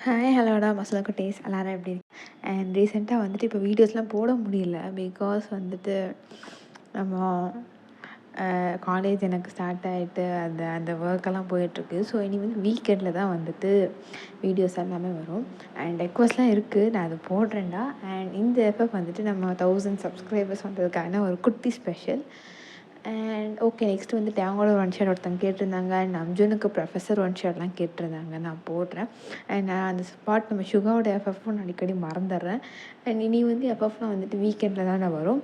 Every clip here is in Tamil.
ஹாய் ஹலோடா மசாலா குட்டீஸ் எல்லோரும் எப்படி இருக்கு? அண்ட் ரீசெண்டாக வந்துட்டு இப்போ வீடியோஸ்லாம் போட முடியல பிகாஸ் வந்துட்டு நம்ம காலேஜ் எனக்கு ஸ்டார்ட் ஆகிட்டு அந்த அந்த ஒர்க்கெல்லாம் போயிட்டுருக்கு. ஸோ இனி வந்து வீக்கெண்டில் தான் வந்துட்டு வீடியோஸ் எல்லாமே வரும். அண்ட் ரெக்வஸ்ட்லாம் இருக்குது, நான் அதை போடுறேன்டா. அண்ட் இந்த எஃப்எஃப் வந்துட்டு நம்ம 1000 சப்ஸ்கிரைபர்ஸ் வந்ததுக்கான ஒரு குட்டி ஸ்பெஷல். அண்ட் ஓகே, நெக்ஸ்ட் வந்துட்டு அவங்களோட ஒன் ஷாட் ஒருத்தங்க கேட்டிருந்தாங்க. அண்ட் அர்ஜுனுக்கு ப்ரொஃபஸர் ஒன் ஷாட்லாம் கேட்டிருந்தாங்க, நான் போடுறேன். அண்ட் நான் அந்த ஸ்பாட் நம்ம சுகாவோட எஃப்எஃப்பும் நான் அடிக்கடி மறந்துடுறேன். அண்ட் இனி வந்து எஃப்எஃப்லாம் வந்துட்டு வீக்கெண்டில் தானே வரும்.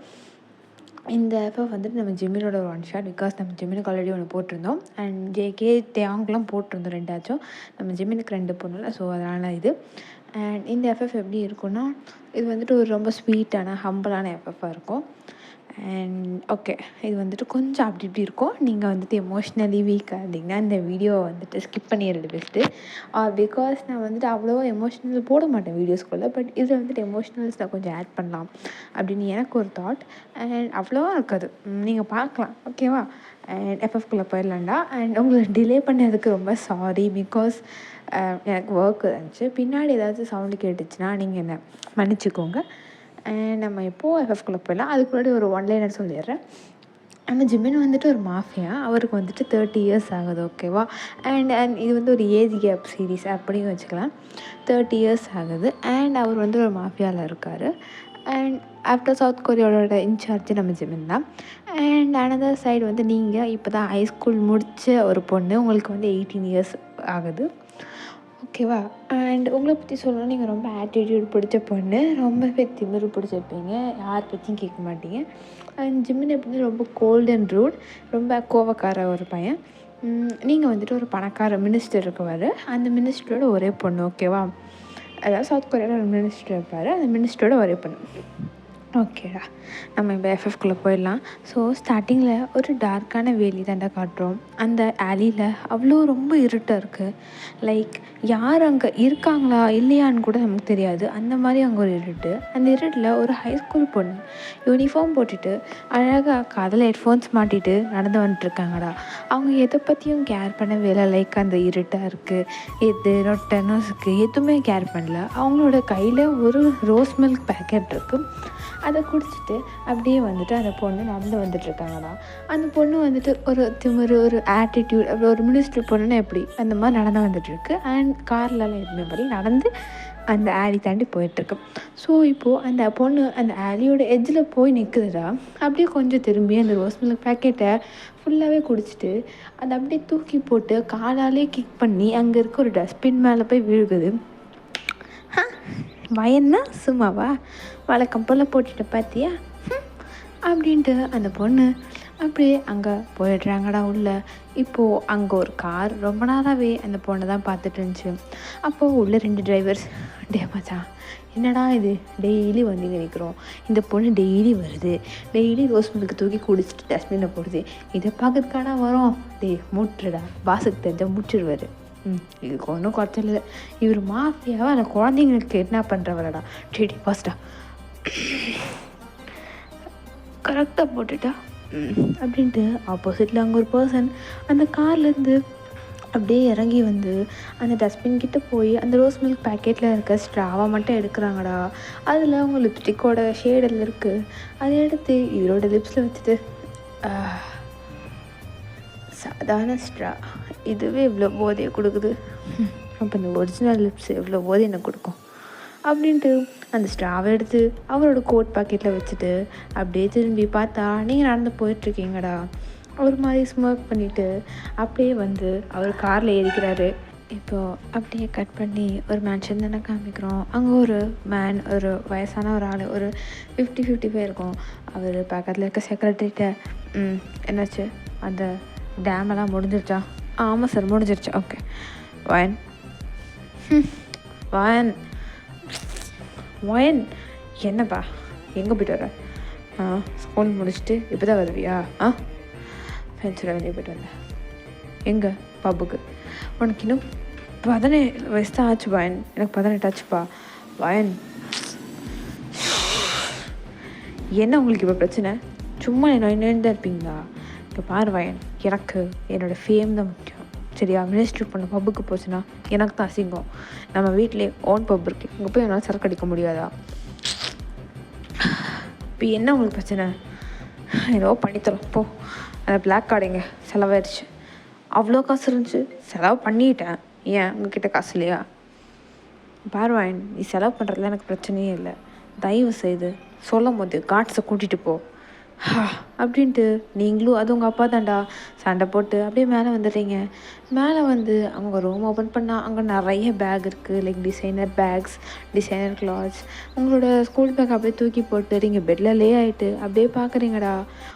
இந்த எஃப்எஃப் வந்துட்டு நம்ம ஜிம்மினோட ஒரு ஒன் ஷாட், பிகாஸ் நம்ம ஜிம்மினுக்கு ஆல்ரெடி ஒன்று போட்டிருந்தோம். அண்ட் ஜேகே தேங்க்லாம் போட்டிருந்தோம் ரெண்டாச்சும். நம்ம ஜிம்மினுக்கு 2 பொண்ணுல, ஸோ அதனால் இது. அண்ட் இந்த எஃப்எஃப் எப்படி இருக்குன்னா, இது வந்துட்டு ஒரு ரொம்ப ஸ்வீட்டான ஹம்பிளான எஃப்எஃப்பாக இருக்கும். அண்ட் ஓகே, இது வந்துட்டு கொஞ்சம் அப்படி இப்படி இருக்கும். நீங்கள் வந்துட்டு எமோஷ்னலி வீக்காக இருந்தீங்கன்னா இந்த வீடியோவை வந்துட்டு ஸ்கிப் பண்ணிடுறது பெஸ்ட்டு. பிகாஸ் நான் வந்துட்டு அவ்வளோவா எமோஷ்னல் போட மாட்டேன் வீடியோஸ்குள்ளே. பட் இதில் வந்துட்டு எமோஷ்னல்ஸ் நான் கொஞ்சம் ஆட் பண்ணலாம் அப்படின்னு எனக்கு ஒரு தாட். அண்ட் அவ்வளோவா இருக்காது, நீங்கள் பார்க்கலாம், ஓகேவா? அண்ட் எஃப்எஃப்குள்ளே போயிடலாண்டா. அண்ட் உங்களுக்கு டிலே பண்ணதுக்கு ரொம்ப சாரி, பிகாஸ் எனக்கு ஒர்க் இருந்துச்சு. பின்னாடி ஏதாச்சும் சவுண்டு கேட்டுச்சுன்னா நீங்கள் என்னை மன்னிச்சிக்கோங்க. அண்ட் நம்ம எப்போது எஃப்எஃப்குள்ளே போயிடலாம். அதுக்கு முன்னாடி ஒரு ஒன்லைனர் சொல்லிடுறேன். நம்ம ஜிம்மின் வந்துட்டு ஒரு மாஃபியா, அவருக்கு வந்துட்டு 30 இயர்ஸ் ஆகுது, ஓகேவா? அண்ட் இது வந்து ஒரு ஏஜ் கேப் சீரீஸ் அப்படின்னு வச்சுக்கலாம். 30 இயர்ஸ் ஆகுது. அண்ட் அவர் வந்து ஒரு மாஃபியாவில் இருக்கார். அண்ட் ஆஃப்டர் சவுத் கொரியாவோட இன்சார்ஜ் நம்ம ஜிம்மின் தான். அண்ட் அனதர் சைடு வந்து நீங்கள் இப்போ தான் ஹைஸ்கூல் முடித்த ஒரு பொண்ணு, உங்களுக்கு வந்து 18 இயர்ஸ் ஆகுது, ஓகேவா? அண்ட் உங்களை பற்றி சொல்லணும்னா, நீங்கள் ரொம்ப ஆட்டிடியூட் பிடிச்ச பொண்ணு, ரொம்பவே திமிரு பிடிச்சிருப்பீங்க, யார் பற்றியும் கேட்க மாட்டீங்க. அண்ட் ஜிம்மின் எப்படின்னா ரொம்ப கோல்ட் அண்ட் ரூட், ரொம்ப கோவக்கார ஒரு பையன். நீங்கள் வந்துட்டு ஒரு பணக்கார மினிஸ்டர் இருக்குவார், அந்த மினிஸ்டரோட ஒரே பொண்ணு, ஓகேவா? அதாவது சவுத் கொரியாவில் ஒரு மினிஸ்டர் இருப்பார், அந்த மினிஸ்டரோட ஒரே பொண்ணு. ஓகேடா, நம்ம இப்போ எஃப்எஃப்குள்ளே போயிடலாம். ஸோ ஸ்டார்டிங்கில் ஒரு டார்க்கான வேலி தாண்டா காட்டுறோம். அந்த ஆலியில் அவ்வளோ ரொம்ப இருட்டாக இருக்குது. லைக் யார் அங்கே இருக்காங்களா இல்லையான்னு கூட நமக்கு தெரியாது, அந்த மாதிரி அங்கே ஒரு இருட்டு. அந்த இருட்டில் ஒரு ஹைஸ்கூல் பொண்ணு யூனிஃபார்ம் போட்டுட்டு அழகாக காதில் ஹெட்ஃபோன்ஸ் மாட்டிட்டு நடந்து வந்துட்டுருக்காங்கடா. அவங்க எதை பற்றியும் கேர் பண்ணவே இல்லை. லைக் அந்த இருட்டாக இருக்குது, எது நொட்டனோஸுக்கு எதுவுமே கேர் பண்ணல. அவங்களோட கையில் ஒரு ரோஸ் மில்க் பேக்கெட் இருக்குது, அதை குடிச்சிட்டு அப்படியே வந்துட்டு அந்த பொண்ணு நடந்து வந்துட்டுருக்காங்கடா. அந்த பொண்ணு வந்துட்டு ஒரு திமிரு, ஒரு ஆட்டிடியூட், அப்படி ஒரு மினிஸ்டர் பொண்ணுன்னா எப்படி அந்த மாதிரி நடந்து வந்துட்டுருக்கு. அண்ட் கார்லலாம் எதுவுமே வரல, நடந்து அந்த ஆலி தாண்டி போயிட்டுருக்கு. ஸோ இப்போது அந்த பொண்ணு அந்த ஆலியோட எட்ஜில் போய் நிற்குதுடா. அப்படியே கொஞ்சம் திரும்பி அந்த ரோஸ் மில்க் பேக்கெட்டை ஃபுல்லாகவே குடிச்சிட்டு அதை அப்படியே தூக்கி போட்டு காலாலே கிக் பண்ணி அங்கே இருக்க ஒரு டஸ்ட்பின் மேலே போய் விழுகுது. வயன்னா சும்மாவா, வழக்கம் போல் போட்டுட்டு பார்த்தியா அப்படின்ட்டு அந்த பொண்ணு அப்படியே அங்கே போயிடுறாங்கடா உள்ளே. இப்போது அங்கே ஒரு கார் ரொம்ப நாளாகவே அந்த பொண்ணை தான் பார்த்துட்டு இருந்துச்சு. அப்போது உள்ள 2 டிரைவர்ஸ், டே மச்சான் என்னடா இது, டெய்லி வந்து நிற்கிறோம், இந்த பொண்ணு டெய்லி வருது, டெய்லி ரோஸ் மில்க்கு தூக்கி குடிச்சிட்டு டஸ்ட்பினில் போடுது, இதை பார்க்கறதுக்கான வரோம், டே மூட்டுடா, பாசுக்கு தெரிஞ்சால் மூச்சிடுவார். இதுக்கு ஒன்றும் குறைச்சல் இல்லை, இவர் மாஃபியாவை அந்த குழந்தைங்களுக்கு என்ன பண்ணுறவரடா, டேடி பாஸ்டா கரெக்டாக போட்டுட்டா அப்படின்ட்டு ஆப்போசிட்டில் அங்கே ஒரு பர்சன் அந்த கார்லேருந்து அப்படியே இறங்கி வந்து அந்த டஸ்ட்பின் கிட்டே போய் அந்த ரோஸ் மில்க் பேக்கெட்டில் இருக்க ஸ்ட்ராவை மட்டும் எடுக்கிறாங்கடா. அதில் அவங்க லிப்ஸ்டிக்கோட ஷேடில் இருக்குது, அதை எடுத்து இவரோட லிப்ஸில் வச்சுட்டு, சாதாரண ஸ்ட்ரா இதுவே இவ்வளோ போதையை கொடுக்குது, அப்போ இந்த ஒரிஜினல் லிப்ஸ் எவ்வளோ போதையை கொடுக்கும் அப்படின்ட்டு அந்த ஸ்ட்ராவை எடுத்து அவரோட கோட் பாக்கெட்டில் வச்சுட்டு அப்படியே திரும்பி பார்த்தா நீங்கள் நடந்து போயிட்டுருக்கீங்கடா. ஒரு மாதிரி ஸ்மோக் பண்ணிவிட்டு அப்படியே வந்து அவர் காரில் ஏறிக்கிறாரு. இப்போது அப்படியே கட் பண்ணி ஒரு மேன்ஷன் தானே காமிக்கிறோம். அங்கே ஒரு மேன், ஒரு வயசான ஒரு ஆள், ஒரு 50-55 இருக்கும். அவர் பக்கத்தில் இருக்க செக்ரட்டரிகிட்ட, என்னாச்சு அந்த டேமெல்லாம் முடிஞ்சிருச்சா? ஆமாம் சார் முடிஞ்சிருச்சு. ஓகே வயன் வயன் வயன் என்னப்பா எங்கே போய்ட்டு வர? ஸ்கூல் முடிச்சுட்டு இப்போ தான் வருவியா? ஃப்ரெண்ட்ஸோட வெளியே போய்ட்டு வந்தேன். எங்கே? பப்புக்கு. உனக்கு இன்னும் 17 வயசு தான் ஆச்சு வயன். எனக்கு 18 ஆச்சுப்பா. வயன் என்ன உங்களுக்கு இப்போ பிரச்சனை? சும்மா என்ன தான் இருப்பீங்களா? இப்போ பாரு வயன், எனக்கு என்னோடய ஃபேம் தான் முக்கியம், சரியா? மினிஸ்டர் பண்ண பப்புக்கு போச்சுன்னா எனக்கு தான் அசிங்கம். நம்ம வீட்டிலே ஓன் பப் இருக்குது, இங்கே போய் என்னால் சரக்கு அடிக்க முடியாதா? இப்போ என்ன உங்களுக்கு பிரச்சனை? ஏதோ பண்ணித்தரோம் போ. அந்த பிளாக் கார்டுங்க செலவாயிடுச்சு. அவ்வளோ காசு இருந்துச்சு, செலவு பண்ணிட்டேன். ஏன் உங்ககிட்ட காசு இல்லையா? பார்வாயின், நீ செலவு பண்ணுறதுல எனக்கு பிரச்சனையே இல்லை. தயவு செய்து சொல்லும் போது காட்ஸை கூட்டிகிட்டு போ அப்படின்ட்டு நீங்களும் அது உங்கள் அப்பா தாண்டா சண்டை போட்டு அப்படியே மேலே வந்துடுறீங்க. மேலே வந்து அவங்க ரூம் ஓப்பன் பண்ணால் அங்கே நிறைய பேக் இருக்குது, like designer bags, designer clothes. உங்களோட ஸ்கூல் பேக் அப்படியே தூக்கி போட்டு நீங்கள் பெட்டில் லே ஆகிட்டு அப்படியே பார்க்குறீங்கடா.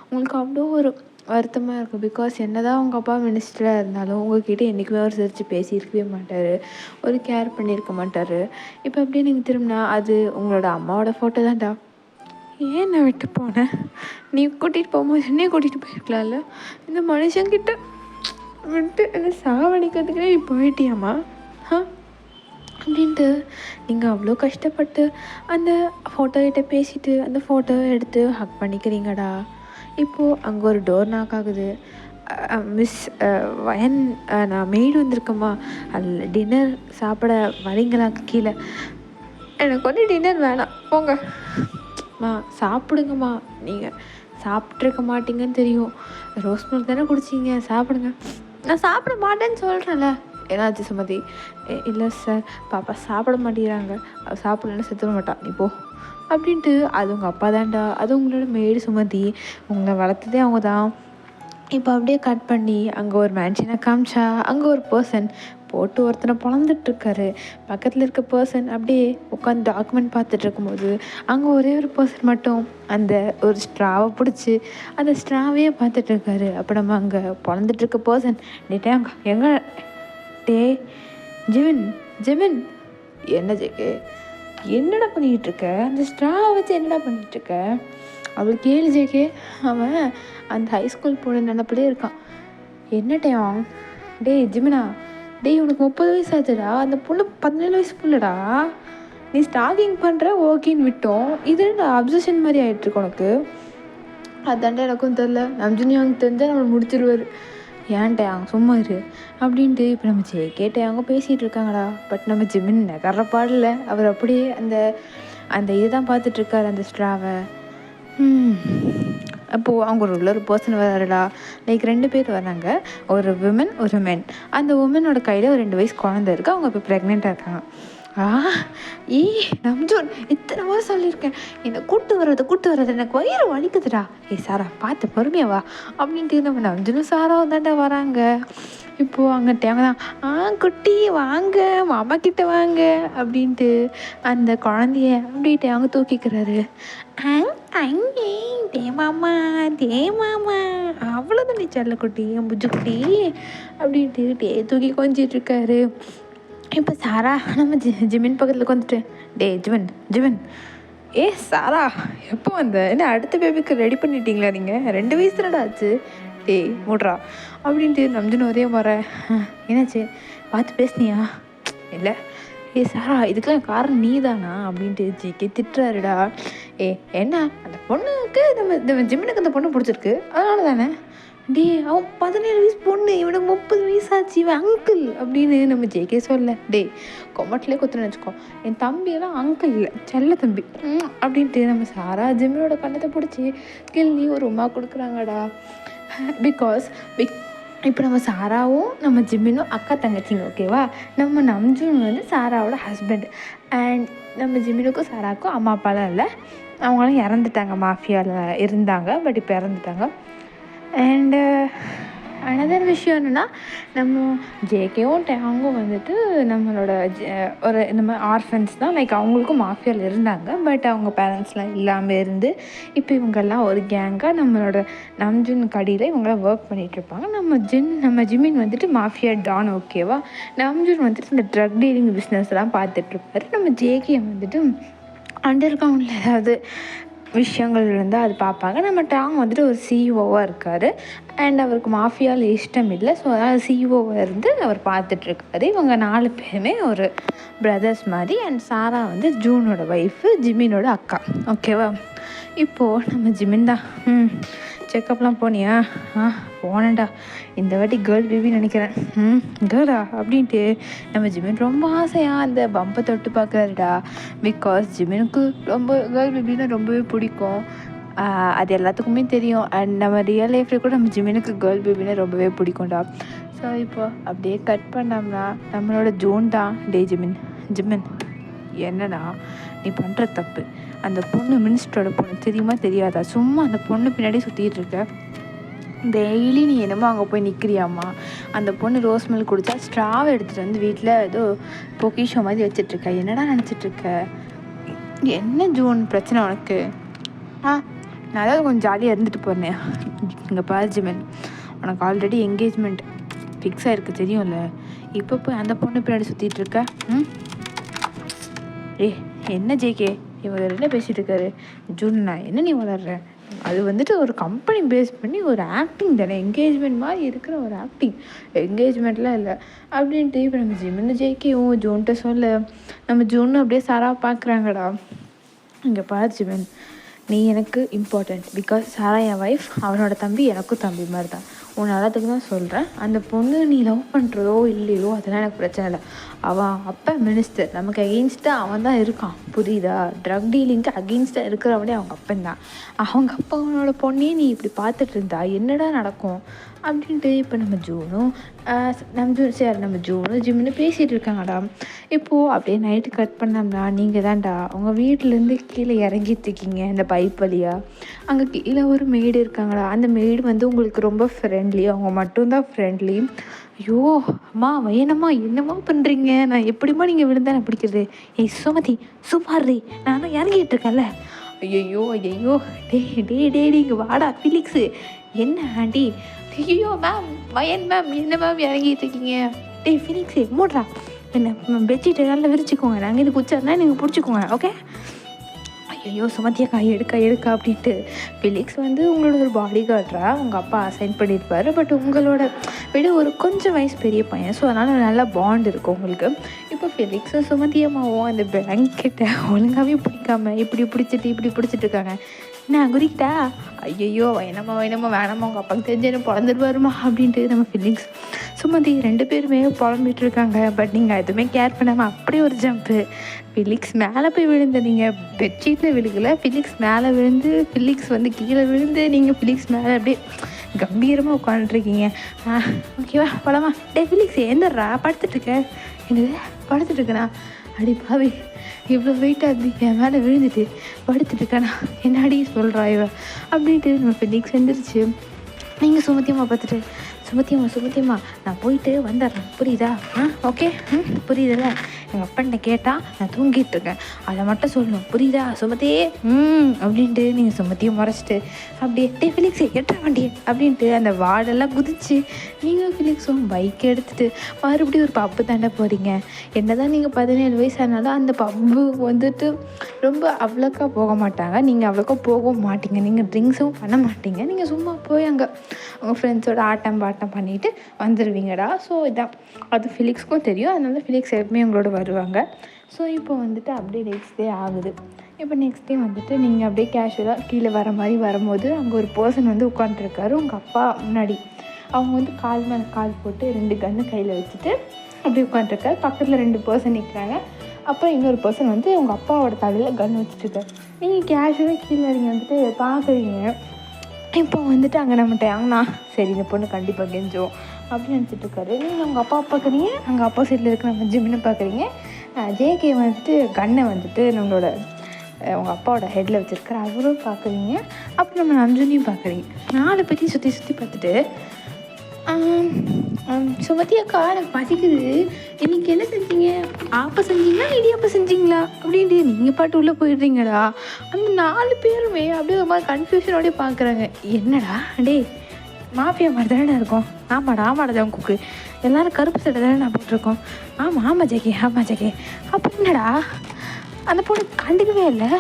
உங்களுக்கு அவ்வளோ ஒரு வருத்தமாக இருக்கும். பிகாஸ் என்ன தான் உங்கள் அப்பா மினிஸ்டராக இருந்தாலும் உங்கள்கிட்ட என்றைக்குமே அவர் சிரித்து பேசியிருக்கவே மாட்டார், ஒரு கேர் பண்ணியிருக்க மாட்டார். இப்போ அப்படியே நீங்கள் திரும்பினா அது உங்களோட அம்மாவோட ஃபோட்டோ தான்டா. ஏன் நான் விட்டு போனேன்? நீ கூட்டிகிட்டு போகும்போது என்னையே கூட்டிகிட்டு போயிருக்கலாம்ல. இந்த மனுஷங்கிட்ட விட்டு என்னை சாவடிக்கிறதுக்குனே நீ போயிட்டியாம்மா அப்படின்ட்டு நீங்கள் அவ்வளோ கஷ்டப்பட்டு அந்த ஃபோட்டோகிட்ட பேசிவிட்டு அந்த ஃபோட்டோவை எடுத்து ஹக் பண்ணிக்கிறீங்கடா. இப்போது அங்கே ஒரு டோர் நாக் ஆகுது. மிஸ் வயன், நான் மெய்டு வந்திருக்கேம்மா, அதில் டின்னர் சாப்பிட வரீங்களா கீழே? எனக்கு வந்து டின்னர் வேணாம், போங்க சாப்பிடுங்கம்மா. நீங்கள் சாப்பிட்ருக்க மாட்டீங்கன்னு தெரியும், ரோஸ் மில்க் தானே குடிச்சிங்க, சாப்பிடுங்க. நான் சாப்பிட மாட்டேன்னு சொல்கிறேன்ல. என்னாச்சு சுமதி? இல்லை சார், பாப்பா சாப்பிட மாட்டேங்கிறாங்க, சாப்பிடலன்னு செத்துட மாட்டான், நீ போ அப்படின்ட்டு. அது உங்கள் அப்பா தான்டா, அது உங்களோட மெய்டு சுமதி, உங்களை வளர்த்ததே அவங்க தான். இப்போ அப்படியே கட் பண்ணி அங்கே ஒரு மேன்ஷனை காமிச்சா அங்கே ஒரு பர்சன் போட்டு ஒருத்தனை பொழந்துட்டுருக்காரு. பக்கத்தில் இருக்க பர்சன் அப்படியே உட்காந்து டாக்குமெண்ட் பார்த்துட்டு இருக்கும்போது அங்கே ஒரே ஒரு பர்சன் மட்டும் அந்த ஒரு ஸ்ட்ராவை பிடிச்சி அந்த ஸ்ட்ராவையே பார்த்துட்ருக்காரு. அப்போ நம்ம அங்கே பொழந்துட்டுருக்க பர்சன் டேங்க எங்கே டே ஜிமின் ஜிமின், என்ன ஜெகே என்னடா பண்ணிகிட்ருக்க? அந்த ஸ்ட்ராவை வச்சு என்னடா பண்ணிகிட்ருக்க? அவள் கேளு ஜேகே, அவன் அந்த ஹைஸ்கூல் போன நினப்பிலே இருக்கான். என்னட்டையான்? டே ஜிமினா, டே உனக்கு 30 வயசு ஆச்சுடா, அந்த பொண்ணு 17 வயசு புள்ளடா. நீ ஸ்டாகிங் பண்ணுற ஓகேன்னு விட்டோம், இது அப்சஷன் மாதிரி ஆகிட்டுருக்கு உனக்கு. அதாண்டா எனக்கும் தெரில, நம்ஜுனி அவங்க தெரிஞ்சால் நம்மளை முடிச்சிடுவார். ஏன்ட்டையாங்க சும்மா இரு அப்படின்ட்டு இப்போ நம்ம ஜேகேட்டையாங்க பேசிகிட்டு இருக்காங்கடா. பட் நம்ம ஜிமின் நகர்ற பாடல, அவர் அப்படியே அந்த அந்த இதுதான் பார்த்துட்ருக்காரு, அந்த ஸ்ட்ராவை. அப்போது அவங்க ஒரு பர்சன் வராருடா. லைக் 2 பேர் வராங்க, ஒரு விமன் ஒரு மென். அந்த உமனோட கையில் ஒரு 2 வயசு குழந்தை இருக்குது, அவங்க இப்போ ப்ரெக்னெண்ட்டாக இருக்காங்க. நம்ஜூன் இத்தனை வாரம் சொல்லியிருக்கேன், என்னை கூட்டு வர்றது எனக்கு வயிறு வலிக்குதுடா. சாரா பார்த்து பொறுமையா வா அப்படின்ட்டு நம்ம நம்ஜூனும் சாராவும் தாண்டா வராங்க. இப்போது அங்கிட்ட அவங்க தான் குட்டி வாங்க மாமா கிட்ட வாங்க அப்படின்ட்டு அந்த குழந்தைய அப்படின்ட்டு அவங்க தூக்கிக்கிறாரு. டே மாமா அவ்வளோதான் நீ செல்ல குட்டி, என் புஜ்ஜு குட்டி அப்படின்ட்டு டே தூக்கி கொஞ்சிட்ருக்காரு. இப்போ சாரா நம்ம ஜிமின் பக்கத்தில் உட்காந்துட்டு டே ஜிமின் சாரா எப்போ வந்த? என்ன அடுத்த பேபிக்கு ரெடி பண்ணிட்டீங்களா? நீங்கள் 2 வயசு தானடா ஆச்சு. டேய் மூட்றா அப்படின்ட்டு நம்ஜுன்னு ஒரே முறை என்னாச்சு பார்த்து பேசுனியா? இல்லை. சாரா இதுக்கெல்லாம் காரணம் நீ தானா அப்படின்ட்டு ஜிகே திட்டுறாருடா. என்ன அந்த பொண்ணுக்கு நம்ம ஜிமினுக்கு அந்த பொண்ணு பிடிச்சிருக்கு அதனால தானே? டே அவன் 17 வயசு பொண்ணு, இவனுக்கு 30 வயசாச்சு, இவன் அங்கிள் அப்படின்னு நம்ம ஜேகே சொல்ல. டே கொமட்டிலே குத்துன்னு வச்சுக்கோ, என் தம்பியெல்லாம் அங்கிள் இல்லை செல்ல தம்பி அப்படின்ட்டு நம்ம சாரா ஜிமினோட கண்ணத்தை பிடிச்சி கிள்ளி ஒரு உமா கொடுக்குறாங்கடா. பிகாஸ் இப்போ நம்ம சாராவும் நம்ம ஜிமினும் அக்கா தங்கச்சிங்க, ஓகேவா? நம்ம நம்ஜூன் வந்து சாராவோட ஹஸ்பண்ட். அண்ட் நம்ம ஜிமினுக்கும் சாராவுக்கும் அம்மா அப்பாலாம் இல்லை, அவங்களாம் இறந்துட்டாங்க, மாஃபியாவில் இருந்தாங்க, பட் இப்போ இறந்துட்டாங்க. அண்டு அனதர் விஷயம் என்னென்னா நம்ம ஜேகேவும் டேங்கும் வந்துட்டு நம்மளோட ஒரு இந்த மாதிரி ஆர்ஃபன்ஸ் தான். லைக் அவங்களுக்கும் மாஃபியாவில் இருந்தாங்க, பட் அவங்க பேரண்ட்ஸ்லாம் இல்லாமல் இருந்து இப்போ இவங்கெல்லாம் ஒரு கேங்காக நம்மளோட நம்ஜுன் கடியில் இவங்களாம் ஒர்க் பண்ணிகிட்ருப்பாங்க. நம்ம ஜிமின் வந்துட்டு மாஃபியா டான், ஓகேவா? நம்ஜுன் வந்துட்டு இந்த ட்ரக் டீலிங் பிஸ்னஸ்லாம் பார்த்துட்ருப்பாரு. நம்ம ஜேகே வந்துட்டு அண்டர் கிரவுண்டில் ஏதாவது விஷயங்கள் இருந்தால் அது பார்ப்பாங்க. நம்ம டாங் வந்துட்டு ஒரு சிஇஓவாக இருக்கார் அண்ட் அவருக்கு மாஃபியாவில் இஷ்டம் இல்லை. ஸோ அதாவது சிஇஓவாக இருந்து அவர் பார்த்துட்ருக்காரு. இவங்க 4 பேருமே ஒரு பிரதர்ஸ் மாதிரி. அண்ட் சாரா வந்து ஜூனோட ஒய்ஃபு, ஜிமினோட அக்கா, ஓகேவா? இப்போது நம்ம ஜிமின் தான் செக்கப்லாம் போனியா? போனேன்டா, இந்த வாட்டி கேர்ள் பேபின்னு நினைக்கிறேன். கேர்ளா அப்படின்ட்டு நம்ம ஜிமின் ரொம்ப ஆசையாக அந்த பம்பை தொட்டு பார்க்குறாருடா. பிகாஸ் ஜிமினுக்கு ரொம்ப கேர்ள் பேபின்னா ரொம்பவே பிடிக்கும். அது எல்லாத்துக்குமே தெரியும். அண்ட் நம்ம ரியல் லைஃப்பில் கூட நம்ம ஜிமினுக்கு கேர்ள் பேபின்னா ரொம்பவே பிடிக்கும்டா. ஸோ இப்போ அப்படியே கட் பண்ணோம்னா நம்மளோட ஜூன் தான். டே ஜிமின் என்னடா நீ பண்ணுற தப்பு, அந்த பொண்ணு மினிஸ்டரோட பொண்ணு தெரியுமா தெரியாதா, சும்மா அந்த பொண்ணு பின்னாடி சுற்றிட்டு இருக்க, டெய்லி நீ என்னமோ அங்கே போய் நிற்கிறியாம்மா, அந்த பொண்ணு ரோஸ் மில்க் குடித்தா ஸ்ட்ராவை எடுத்துகிட்டு வந்து வீட்டில் ஏதோ பொக்கிஷோ மாதிரி வச்சிட்ருக்க, என்னடா நினச்சிட்ருக்க, என்ன ஜூன் பிரச்சனை உனக்கு? நான் அதாவது கொஞ்சம் ஜாலியாக இருந்துட்டு போகிறேன். இங்கே பாரு ஜிமின், உனக்கு ஆல்ரெடி என்கேஜ்மெண்ட் ஃபிக்ஸ் ஆகிருக்கு தெரியும்ல, இப்போ போய் அந்த பொண்ணு பின்னாடி சுற்றிட்டு இருக்க. என்ன ஜேகே இவர் என்ன பேசிகிட்டு இருக்காரு? ஜூன்னா என்ன நீ வளர்ற? அது வந்துட்டு ஒரு கம்பெனி பேஸ் பண்ணி ஒரு ஆக்டிங் தானே, என்கேஜ்மெண்ட் மாதிரி இருக்கிற ஒரு ஆக்டிங், என்கேஜ்மெண்ட்லாம் இல்லை அப்படின்ட்டு. இப்போ நம்ம ஜிமின்னு ஜேகேவும் ஜூன்கிட்ட சொல்ல நம்ம ஜூன்னு அப்படியே சாராக பார்க்குறாங்கடா. இங்கே பாரு ஜிமின், நீ எனக்கு இம்பார்ட்டண்ட். பிகாஸ் சாரா என் ஒய்ஃப், அவனோட தம்பி எனக்கும் தம்பி மாதிரி தான். உன் நல்லதுக்கு தான் சொல்கிறேன். அந்த பொண்ணு நீ லவ் பண்ணுறதோ இல்லையோ அதெல்லாம் எனக்கு பிரச்சனை இல்லை. அவன் அப்போ மினிஸ்டர், நமக்கு அகெயின்ஸ்டாக அவன் தான் இருக்கான், புரியுதா? ட்ரக் டீலிங்க்கு அகெயின்ஸ்டாக இருக்கிறவனே அவங்க அப்பன் தான். அவங்க அப்பா அவனோட பொண்ணையே நீ இப்படி பார்த்துட்டு இருந்தா என்னடா நடக்கும் அப்படின்ட்டு. இப்போ நம்ம ஜூனும் ஜிம்னு பேசிகிட்டு இருக்காங்கடா. இப்போது அப்படியே நைட்டு கட் பண்ணோம்னா நீங்கள் தான்டா உங்கள் வீட்டிலேருந்து கீழே இறங்கிட்டு இருக்கீங்க இந்த பைப் வழியாக. அங்கே கீழே ஒரு மெய்டு இருக்காங்கடா. அந்த மெய்டு வந்து உங்களுக்கு ரொம்ப ஃப்ரெண்ட்லி, அவங்க மட்டும்தான் ஃப்ரெண்ட்லி. ஐயோ அம்மா வயனம்மா என்னம்மா பண்ணுறீங்க, நான் எப்படிம்மா நீங்கள் விழுந்தா நான் பிடிக்கிறது? ஏய் சுமதி சுமாரி, நான் தான் இறங்கிட்டு இருக்கேன்ல. ஐயோ டே இங்கே வாடா ஃபிலிக்ஸு. என்ன ஆண்டி? ஐயோ மேம் வயன் மேம் என்ன மேம் இறங்கிட்டு இருக்கீங்க? டே ஃபிலிக்ஸு மூடுறா, என்ன பெட்ஷீட்டை நல்லா விரிச்சிக்கோங்க, நாங்கள் இது குச்சிருந்தா நீங்கள் பிடிச்சிக்கோங்க, ஓகே? ஐயோ சுமத்தியக்கா எடுக்கா அப்படின்ட்டு. ஃபிலிக்ஸ் வந்து உங்களோட ஒரு பாடி கார்டரா உங்கள் அப்பா அசைன் பண்ணியிருப்பார். பட் உங்களோட விட ஒரு கொஞ்சம் வயசு பெரிய பையன், ஸோ அதனால் நல்லா பாண்ட் இருக்கும் உங்களுக்கு. இப்போ ஃபிலிக்ஸும் சுமத்தியம்மாவும் அந்த பிளாங்கெட்டை ஒழுங்காகவே பிடிக்காம இப்படி பிடிச்சிட்டு இருக்காங்க. நான் குறிக்கிட்டா? ஐயோ வேணாமா வேணாமா உங்கள் அப்பாவுக்கு தெரிஞ்சு என்ன பிறந்துருவாருமா அப்படின்ட்டு நம்ம ஃபிலிக்ஸ் சுமதி 2 பேருமே புலம்பிட்டு இருக்காங்க. பட் நீங்கள் எதுவுமே கேர் பண்ணாமல் அப்படியே ஒரு ஜம்ப்பு. ஃபிலிக்ஸ் மேலே போய் விழுந்து, நீங்கள் பெட்ஷீட்டில் விழுகலை, ஃபிலிக்ஸ் மேலே விழுந்து, ஃபிலிக்ஸ் வந்து கீழே விழுந்து, நீங்கள் ஃபிலிக்ஸ் மேலே அப்படியே கம்பீரமாக உட்காந்துருக்கீங்க. ஓகேவா போலாமா? டே ஃபிலிக்ஸ் எந்தர்றா படுத்துட்ருக்க? என்னது படுத்துட்ருக்கேண்ணா? அடி பாவி, இவ்வளோ வெயிட்டாக இருந்து என் மேலே விழுந்துட்டு படுத்துட்டுருக்காண்ணா, என்னாடி சொல்கிறா இவ அப்படின்ட்டு நம்ம ஃபிலிக்ஸ் எழுந்திரிச்சு நீங்கள் சுமத்தியம்மா பார்த்துட்டு, சுமத்தியம்மா நான் போயிட்டு வந்துடுறேன், புரியுதா? ஓகே புரியுதுல்ல? எங்கள் அப்பன்ட்ட கேட்டால் நான் தூங்கிட்டு இருக்கேன், அதை மட்டும் சொல்லணும், புரியுதா சுமத்தியே? அப்படின்ட்டு நீங்கள் சுமத்தியும் மறைச்சிட்டு அப்படியே டே ஃபிலிக்ஸு எட்டா வண்டி அப்படின்ட்டு அந்த வார்டெல்லாம் குதிச்சு நீங்கள் ஃபிலிக்ஸும் பைக் எடுத்துகிட்டு மறுபடியும் ஒரு பப்பு தாண்ட போகிறீங்க. என்ன தான் நீங்கள் 17 வயசு ஆனாலும் அந்த பப்பு வந்துட்டு ரொம்ப அவ்வளோக்கா போக மாட்டாங்க, நீங்கள் அவ்வளோக்கா போகவும் மாட்டீங்க, நீங்கள் ட்ரிங்க்ஸும் பண்ண மாட்டீங்க, நீங்கள் சும்மா போய் அங்கே உங்கள் ஃப்ரெண்ட்ஸோட ஆட்டம் பாட்டம் பண்ணிவிட்டு வந்துடுவீங்கடா. ஸோ இதான் அது ஃபிலிக்ஸ்க்கும் தெரியும், அதனால ஃபிலிக்ஸ் எப்பவுமே உங்களோட வருவாங்க. ஸோ இப்போ வந்துட்டு அப்படியே நெக்ஸ்ட் டே ஆகுது. இப்போ நெக்ஸ்ட் டே வந்துட்டு நீங்கள் அப்படியே கேஷுவலாக கீழே வர மாதிரி வரும்போது அங்கே ஒரு பர்சன் வந்து உட்காந்துருக்காரு உங்கள் அப்பா முன்னாடி. அவங்க வந்து கால் மேலே கால் போட்டு 2 கன்று கையில் வச்சுட்டு அப்படி உட்காந்துருக்காரு. பக்கத்தில் 2 பர்சன் நிற்கிறாங்க. அப்புறம் இன்னொரு பர்சன் வந்து உங்கள் அப்பாவோட தலையில் கன் வச்சுட்டுருக்காரு. நீங்கள் கேஷுவலாக கீழே நீங்கள் வந்துட்டு பார்க்குறீங்க. இப்போ வந்துட்டு அங்கே நம்மகிட்ட ஆங்கண்ணா சரி இந்த பொண்ணு கண்டிப்பாக கெஞ்சோம் அப்படின்னு நினச்சிட்ருக்காரு. நீங்கள் உங்கள் அப்பா பார்க்குறீங்க, அங்கே அப்பா சைடில் இருக்கிற நம்ம ஜிம்னு பார்க்குறீங்க. ஜேகே வந்துட்டு கன்னை வந்துட்டு நம்மளோட உங்கள் அப்பாவோட ஹெட்டில் வச்சுருக்காரு, அவரும் பார்க்குறீங்க. அப்புறம் நம்ம நஞ்சுனியும் பார்க்குறீங்க. 4 பேத்தையும் சுற்றி பார்த்துட்டு சுமதி அக்கா எனக்கு பசிக்குது, இன்றைக்கி என்ன செஞ்சீங்க? ஆப்பம் செஞ்சீங்களா இடியாப்பம் செஞ்சீங்களா அப்படின்ட்டு நீங்கள் பாட்டு உள்ளே போயிடுறீங்கடா. அந்த 4 பேருமே அப்படியே ஒரு மாதிரி கன்ஃபியூஷனோடய பார்க்குறாங்க. என்னடா டே மாஃபியா மாதிரி தானே இருக்கும்? ஆமாடா ஜம் குக்கு, எல்லோரும் கருப்பு சட்டை தானே நான் போட்டிருக்கோம். ஆமாம் ஜெகே அப்போ என்னடா அந்த பொண்ணு கண்டுக்கவே இல்லை,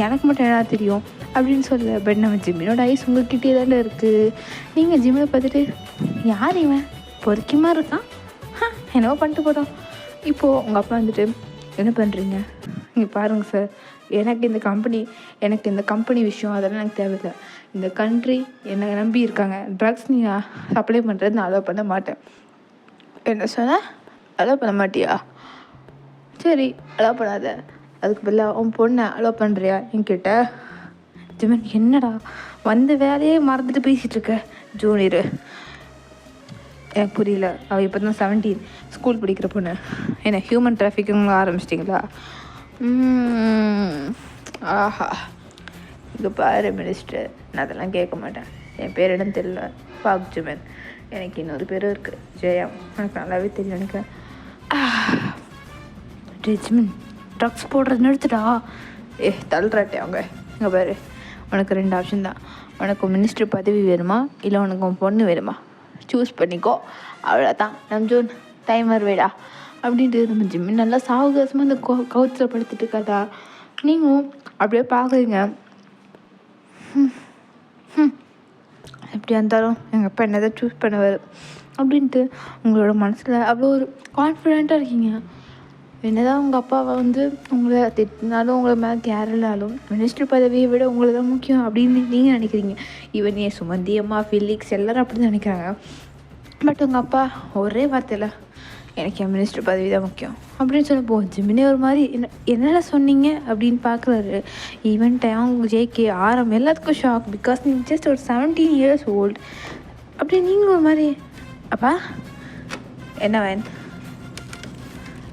எனக்கு மட்டும் என்ன தெரியும் அப்படின்னு சொல்ல. பட் நம்ம ஜிம்மினோட ஐஸ் உங்கள்கிட்டே தானே இருக்குது. நீங்கள் ஜிம்மில் பார்த்துட்டு யார் இவன் பொறுக்கியமாக இருக்கான், என்னவோ பண்ணிட்டு போட்டோம். இப்போது உங்கள் அப்பா வந்துட்டு என்ன பண்ணுறீங்க? இங்கே பாருங்கள் சார், எனக்கு இந்த கம்பெனி விஷயம் அதெல்லாம் எனக்கு தேவையில்லை. இந்த கண்ட்ரி என்னை நம்பி இருக்காங்க. ட்ரக்ஸ் நீங்கள் சப்ளை பண்ணுறது நான் அலோவ் பண்ண மாட்டேன். என்ன சொன்ன? அலோவ் பண்ண மாட்டியா? சரி, அலோவ் பண்ணாத. அதுக்கு பதிலாக உன் பொண்ணை அலோவ் பண்ணுறியா என்கிட்ட? ஜிமின், என்னடா வந்த வேலையே மறந்துட்டு பேசிகிட்டு இருக்க? ஜூனியரு, எனக்கு புரியல. அவள் இப்போ தான் 17, ஸ்கூல் படிக்கிற பொண்ணு. என்ன ஹியூமன் டிராஃபிக்கிங் ஆரம்பிச்சிட்டிங்களா? ஆஹா, இங்கே பாரு மினிஸ்டர், நான் அதெல்லாம் கேட்க மாட்டேன். என் பேர் இடம் தெரியல, பாக் ஜிமின். எனக்கு இன்னொரு பேரும் இருக்குது, ஜெயம். எனக்கு நல்லாவே தெரியும். எனக்கு ஜிமின், ட்ரக்ஸ் போடுறது நிறுத்துடா. தள்ளுறாட்டே அவங்க. இங்கே பாரு, உனக்கு 2 ஆப்ஷன் தான். உனக்கு மினிஸ்டர் பதவி வேணுமா, இல்லை உனக்கு உன் பொண்ணு வேணுமா? சூஸ் பண்ணிக்கோ, அவ்வளோதான். ஜூன் டைமர் வேடா அப்படின்ட்டு நம்ம ஜிம்மின் நல்லா சாவகாசமாக அந்த கவுத்தில் படுத்துட்டு இருக்காதா. நீங்களும் அப்படியே பார்க்குறீங்க. எப்படியா இருந்தாலும் எங்கள் அப்பா என்ன தான் சூஸ் பண்ணுவார் அப்படின்ட்டு உங்களோட மனசில் அவ்வளோ ஒரு கான்ஃபிடெண்ட்டாக இருக்கீங்க. என்னதான் உங்கள் அப்பாவை உங்களை திட்டினாலும் உங்களை மேலே கேர் இல்லாலும் மினிஸ்டர் பதவியை விட உங்களை தான் முக்கியம் அப்படின்னு நீங்கள் நினைக்கிறீங்க. ஈவன் ஏன் சுமந்தி அம்மா, ஃபிலிக்ஸ் எல்லோரும் அப்படி தான் நினைக்கிறாங்க. பட் உங்கள் அப்பா ஒரே வார்த்தையில் எனக்கு என் மினிஸ்டர் பதவி தான் முக்கியம் அப்படின்னு சொன்னப்போ ஜிமினே ஒரு மாதிரி என்னென்ன சொன்னீங்க அப்படின்னு பார்க்குறாரு. ஈவன் டைம் ஜேகே ஆரம் எல்லாத்துக்கும் ஷாக். பிகாஸ் நீங்கள் ஜஸ்ட் ஒரு 17 years old. அப்படி நீங்கள் ஒரு மாதிரி அப்பா என்ன வேணும்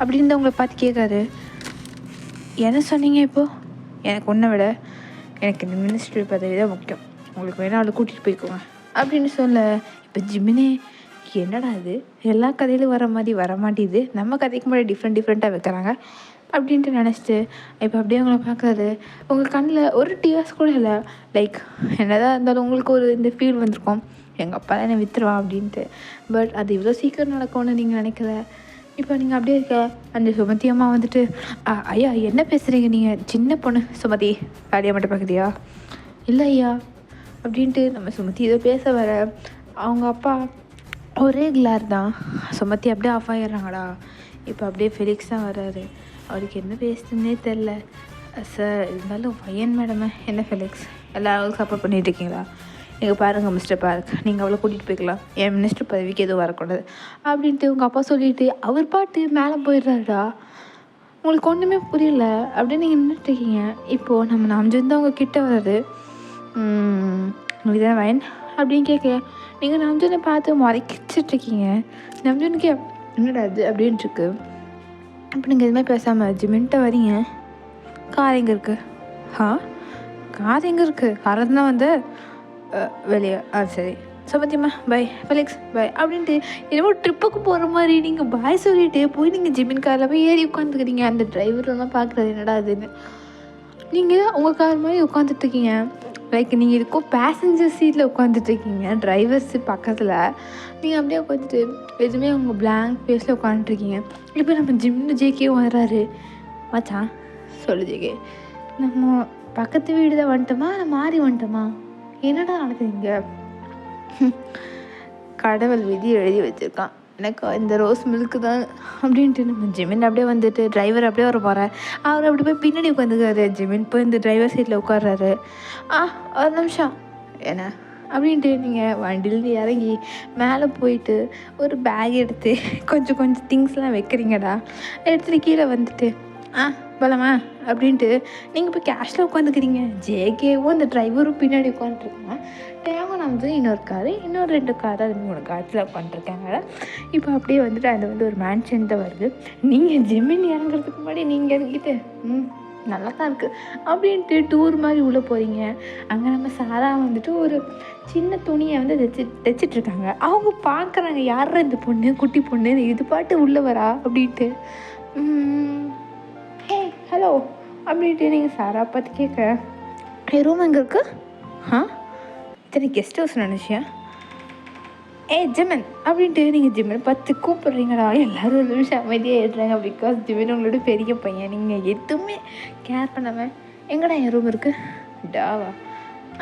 அப்படின்னு உங்களை பார்த்து கேட்காரு. என்ன சொன்னீங்க இப்போது? எனக்கு ஒன்றை விட எனக்கு இந்த மினிஸ்டர் பதவி தான் முக்கியம், உங்களுக்கு வேணால் அவளை கூட்டிகிட்டு போய்க்கோங்க அப்படின்னு சொல்ல. இப்போ ஜிமினே என்னடா இது, எல்லா கதையிலும் வர மாதிரி வர மாட்டேது, நம்ம கதைக்கு முன்னாடி டிஃப்ரெண்ட்டாக வைக்கிறாங்க அப்படின்ட்டு நினச்சிட்டு இப்போ அப்படியே உங்களை பார்க்குறாரு. உங்கள் கண்ணில் ஒரு டியர்ஸ் கூட இல்லை. லைக் என்னதான் இருந்தாலும் உங்களுக்கு ஒரு இந்த ஃபீல் வந்திருக்கோம், எங்கள் அப்பா தான் என்னை விற்றுருவான் அப்படின்ட்டு. பட் அது இவ்வளோ சீக்கிரம் நடக்கும்னு நீங்கள் நினைக்கல. இப்போ நீங்கள் அப்படியே இருக்க. அந்த சுமதி அம்மா ஐயா என்ன பேசுகிறீங்க நீங்கள்? சின்ன பொண்ணு சுமதி, காலியாக மட்டும் பார்க்குறியா? இல்லை ஐயா அப்படின்ட்டு நம்ம சுமதி ஏதோ பேச வர அவங்க அப்பா ஒரே கிளார் தான். சுமதி அப்படியே ஆஃப் ஆகிடுறாங்கடா. இப்போ அப்படியே ஃபெலிக்ஸ் தான் வர்றாரு. அவருக்கு என்ன பேசுதுன்னே தெரில. சார் இருந்தாலும் பையன் மேடமே என்ன ஃபெலிக்ஸ் எல்லாருக்கும் சப்போர்ட் பண்ணிகிட்டு இருக்கீங்களா? நீங்கள் பாருங்கள் மிஸ்டர் பார்க், நீங்கள் அவளை கூட்டிகிட்டு போய்க்கலாம், என் மினிஸ்டர் பதவிக்கு எதுவும் வரக்கூடாது அப்படின்ட்டு உங்கள் அப்பா சொல்லிவிட்டு அவர் பாட்டு மேலே போயிடுறாருடா. உங்களுக்கு ஒன்றுமே புரியல அப்படின்னு நீங்கள் நின்றுட்டுருக்கீங்க. இப்போது நம்ம நம்ஜன் அவங்க கிட்டே வர்றாரு. இதுதான் வயன் அப்படின்னு கேட்க நீங்கள் நம்ஜனை பார்த்து மறைச்சிட்ருக்கீங்க. நம்ஜனுக்கே என்னடா அது அப்படின்ட்டுருக்கு. அப்போ நீங்கள் எதுவுமே பேசாமல் ஜிமின்ட்ட வரீங்க. கார் எங்கே இருக்குது? கார் எங்கே இருக்குது? காரில் தான் வெளியே. சரி சுமதிம்மா பை, ஃபெலிக்ஸ் பை அப்படின்ட்டு என்னமோ ட்ரிப்புக்கு போகிற மாதிரி நீங்கள் பாய் சொல்லிட்டு போய் நீங்கள் ஜிமின் காரில் போய் ஏறி உட்காந்துக்கிறீங்க. அந்த டிரைவரெல்லாம் பார்க்குறது என்னடா அதுன்னு. நீங்கள் உங்கள் கார் மாதிரி உட்காந்துட்ருக்கீங்க. லைக் நீங்கள் இதுக்கும் பேசஞ்சர் சீட்டில் உட்காந்துட்ருக்கீங்க, டிரைவர் சீட் பக்கத்தில். நீங்கள் அப்படியே உட்காந்துட்டு எதுவுமே உங்கள் பிளாங்க் ஃபேஸில் உட்காந்துட்ருக்கீங்க. இப்போ நம்ம ஜிம்னு ஜேகேவும் வர்றாரு. மச்சான் சொல்லு ஜேகே, நம்ம பக்கத்து வீடு தான் வந்துட்டோமா இல்லை மாறி வந்துட்டோமா? என்னடா நடக்குதுங்க? கடவுள் விதி எழுதி வச்சுருக்கான், எனக்கு இந்த ரோஸ் மில்க்கு தான் அப்படின்ட்டு நம்ம ஜிமின் அப்படியே வந்துட்டு டிரைவர் அப்படியே வர போகிறார். அவர் அப்படி போய் பின்னாடி உட்காந்துக்காரு. ஜிமின் போய் இந்த டிரைவர் சீட்டில் உட்கார்றாரு. ஒரு நிமிஷம் என்ன அப்படின்ட்டு நீங்கள் வண்டியிலேருந்து இறங்கி மேலே போயிட்டு ஒரு பேக் எடுத்து கொஞ்சம் திங்ஸ்லாம் வைக்கிறீங்கடா. எடுத்துகிட்டு கீழே வந்துட்டு போலாமா அப்படின்ட்டு நீங்கள் இப்போ கேஷில் உட்காந்துக்கிறீங்க. ஜேகேவும் அந்த டிரைவரும் பின்னாடி உட்காந்துருக்காங்க. டேங்கும் நம்ம இன்னொரு காரு, இன்னொரு 2 கார், அது 3 காரத்தில் உட்காந்துருக்காங்க. இப்போ அப்படியே வந்துட்டு அது ஒரு மேன்ஷன் தான் வருது. நீங்கள் ஜிமின் இறங்குறதுக்கு முன்னாடி நீங்கள் இறங்கிட்டு நல்லா தான் இருக்குது அப்படின்ட்டு டூர் மாதிரி உள்ளே போகிறீங்க. அங்கே நம்ம சாரா ஒரு சின்ன துணியை தைச்சிட்ருக்காங்க. அவங்க பார்க்குறாங்க, யாரா இந்த பொண்ணு, குட்டி பொண்ணு இது பாட்டு உள்ளே வரா அப்படின்ட்டு. ஹே ஹலோ அப்படின்ட்டு நீங்கள் சாரா பார்த்து கேட்க, ரூம் எங்கே இருக்குது? இத்தனை கெஸ்ட் ஹவுஸ் நினச்சியா? ஜிமின் அப்படின்ட்டு நீங்கள் ஜிமின் பார்த்து கூப்பிட்றீங்களா? எல்லோரும் ஒரு நிமிஷம் அமைதியாக ஏறுறாங்க. பிகாஸ் ஜிமின் உங்களோட பெரிய பையன். நீங்கள் எதுவுமே கேர் பண்ணாமல் எங்கடா என் ரூம் இருக்குது டாவா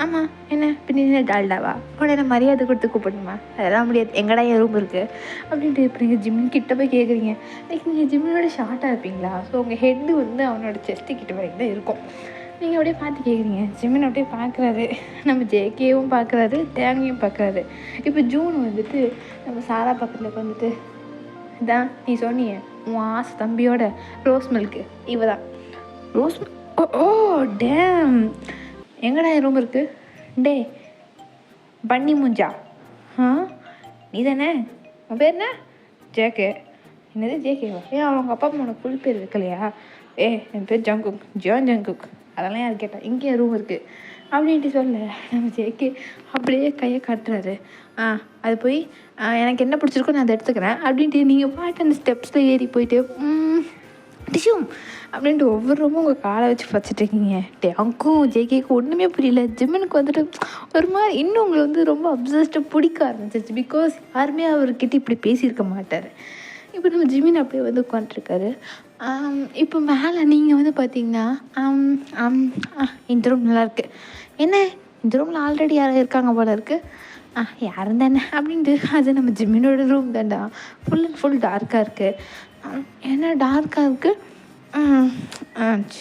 ஆமாம் என்ன பின்ன டால்டாவா உடனே மரியாதை கொடுத்து கூப்பிடணுமா? அதெல்லாம் முடியாது, எங்கடா என் ரூம் இருக்குது அப்படின்ட்டு. இப்போ நீங்கள் ஜிம்மின் கிட்ட போய் கேட்குறீங்க. லைக் நீங்கள் ஜிம்மினோட ஷார்ட்டாக இருப்பீங்களா? ஸோ உங்கள் ஹெட்டு வந்து அவனோட செஸ்ட்டு கிட்ட வரைக்கும் தான் இருக்கும். நீங்கள் அப்படியே பார்த்து கேட்குறீங்க. ஜிம்மின் அப்படியே பார்க்குறாரு, நம்ம ஜேகேவும் பார்க்குறாரு, டேங்கையும் பார்க்குறாரு. இப்போ ஜூன் வந்துட்டு நம்ம சாரா பக்கத்தில் உட்காந்துட்டு, இதான் நீ சொன்னியே உன் ஆசை தம்பியோட ரோஸ் மில்க்கு இவ தான் ரோஸ். ஓ ஓ டேம், எங்கடா என் ரூம் இருக்குது? டே பண்ணி மூஞ்சா, நீ தானே? உன் பேர் என்ன? ஜேகே. என்னது ஜேகேவா? ஏன் அவங்க அப்பா அம்மா உனக்கு ஃபுல் பேர் இருக்கலையா? என் பேர் ஜங்குக், ஜங்குக். அதெல்லாம் யார் கேட்டா? இங்கே என் ரூம் இருக்குது அப்படின்ட்டு சொல்ல நம்ம ஜேகே அப்படியே கையை காட்டுறாரு. அது போய் எனக்கு என்ன பிடிச்சிருக்கோ நான் அதை எடுத்துக்கிறேன் அப்படின்ட்டு நீங்கள் பாட்டு அந்த ஸ்டெப்ஸில் ஏறி போயிட்டு டிஷ்யூம் அப்படின்ட்டு ஒவ்வொரு ரூமும் உங்கள் காலை வச்சு வச்சுட்ருக்கீங்க. டேங்க்கும் ஜேகேக்கும் ஒன்றுமே புரியல. ஜிம்மனுக்கு வந்துட்டு ஒரு மாதிரி இன்னும் உங்களை வந்து ரொம்ப அப்சஸ்டாக பிடிக்க ஆரம்பிச்சிச்சு. பிகாஸ் யாருமே அவர்கிட்ட இப்படி பேசியிருக்க மாட்டார். இப்போ நம்ம ஜிம்மின் அப்படியே வந்து உட்காந்துருக்காரு. இப்போ மேலே நீங்கள் வந்து பார்த்தீங்கன்னா இந்த ரூம் நல்லாயிருக்கு. என்ன இந்த ரூமில் ஆல்ரெடி யாரும் இருக்காங்க போல இருக்குது. யாரும் தானே அப்படின்ட்டு. அது நம்ம ஜிம்மினோட ரூம் தான்டா, ஃபுல் அண்ட் ஃபுல் டார்க்காக இருக்குது. என்ன டார்க்காக இருக்குது?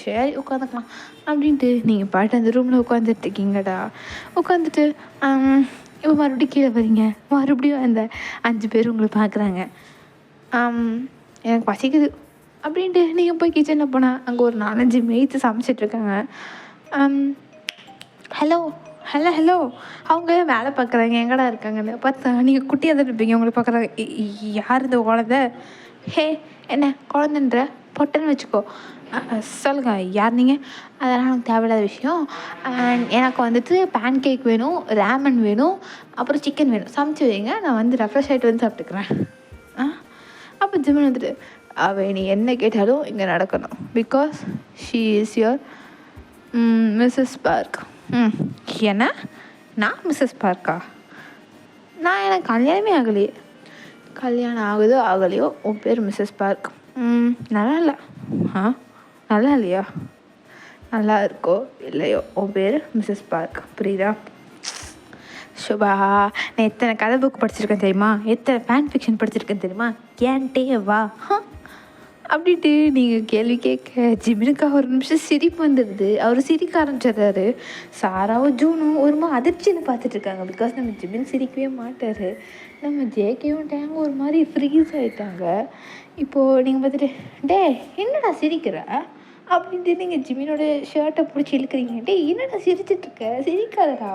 சரி உட்காந்துக்கலாம் அப்படின்ட்டு நீங்கள் பாட்டு அந்த ரூமில் உட்காந்துட்ருக்கீங்கடா. உட்காந்துட்டு இப்போ மறுபடியும் கீழே வரீங்க. மறுபடியும் அந்த 5 பேர் உங்களை பார்க்குறாங்க. எனக்கு பசிக்குது அப்படின்ட்டு நீங்கள் போய் கிச்சனில் போனால் அங்கே ஒரு 4-5 மெய்த்து சமைச்சிட்ருக்காங்க. ஹலோ ஹலோ ஹலோ அவங்க வேலை பார்க்குறாங்க, எங்கடா இருக்காங்கன்னு பார்த்தா நீங்கள் குட்டியாக தான் இருப்பீங்க. உங்களை பார்க்குறாங்க. யார் இந்த குழந்த? ஹே என்ன குழந்தைன்ற பொட்டன்னு வச்சுக்கோ. சொல்லுங்கள் யார் நீங்கள்? அதெல்லாம் எனக்கு தேவையில்லாத விஷயம். அண்ட் எனக்கு வந்துட்டு பேன் கேக் வேணும், ரேமன் வேணும், அப்புறம் சிக்கன் வேணும். சமைச்சி வைங்க, நான் வந்து ரெஃப்ரெஷ் ஆகிட்டு வந்து சாப்பிட்டுக்கிறேன். அப்போ ஜிம்மன் வந்துட்டு நீ என்ன கேட்டாலும் இங்கே நடக்கணும். Because she is your Mrs Park. என்ன? நான் மிஸ்ஸஸ் பார்க்கா? நான் எனக்கு கல்யாணமே ஆகலையே. கல்யாணம் ஆகுதோ ஆகலையோ உன் பேர் மிஸ்ஸஸ் பார்க். நல்லா இல்லை. நல்லா இல்லையா? நல்லா இருக்கோ இல்லையோ உன் பேர் மிஸ்ஸஸ் பார்க். புரியுதா? சுபா, நான் எத்தனை கதை புக் படிச்சிருக்கேன் தெரியுமா? எத்தனை ஃபேன் ஃபிக்ஷன் படிச்சிருக்கேன் தெரியுமா? ஏன்ட்டே வா அப்படின்ட்டு நீங்கள் கேள்வி கேட்க ஜிம்மினுக்காக ஒரு நிமிஷம் சிரிப்பு வந்துடுது. அவர் சிரிக்க ஆரம்பிச்சிடுறாரு. சாராவும் ஜூனும் ஒரு அதிர்ச்சின்னு பார்த்துட்ருக்காங்க. பிகாஸ் நம்ம ஜிம்மின் சிரிக்கவே மாட்டார். நம்ம ஜேகேவும் டேங்கும் ஒரு மாதிரி ஃப்ரீஸ் ஆகிட்டாங்க. இப்போது நீங்கள் பார்த்துட்டு டே என்னடா சிரிக்கிற அப்படின்ட்டு நீங்கள் ஜிம்மினோட ஷர்ட்டை பிடிச்சி இழுக்கிறீங்க. டே என்னடா சிரிச்சிட்ருக்க, சிரிக்காதடா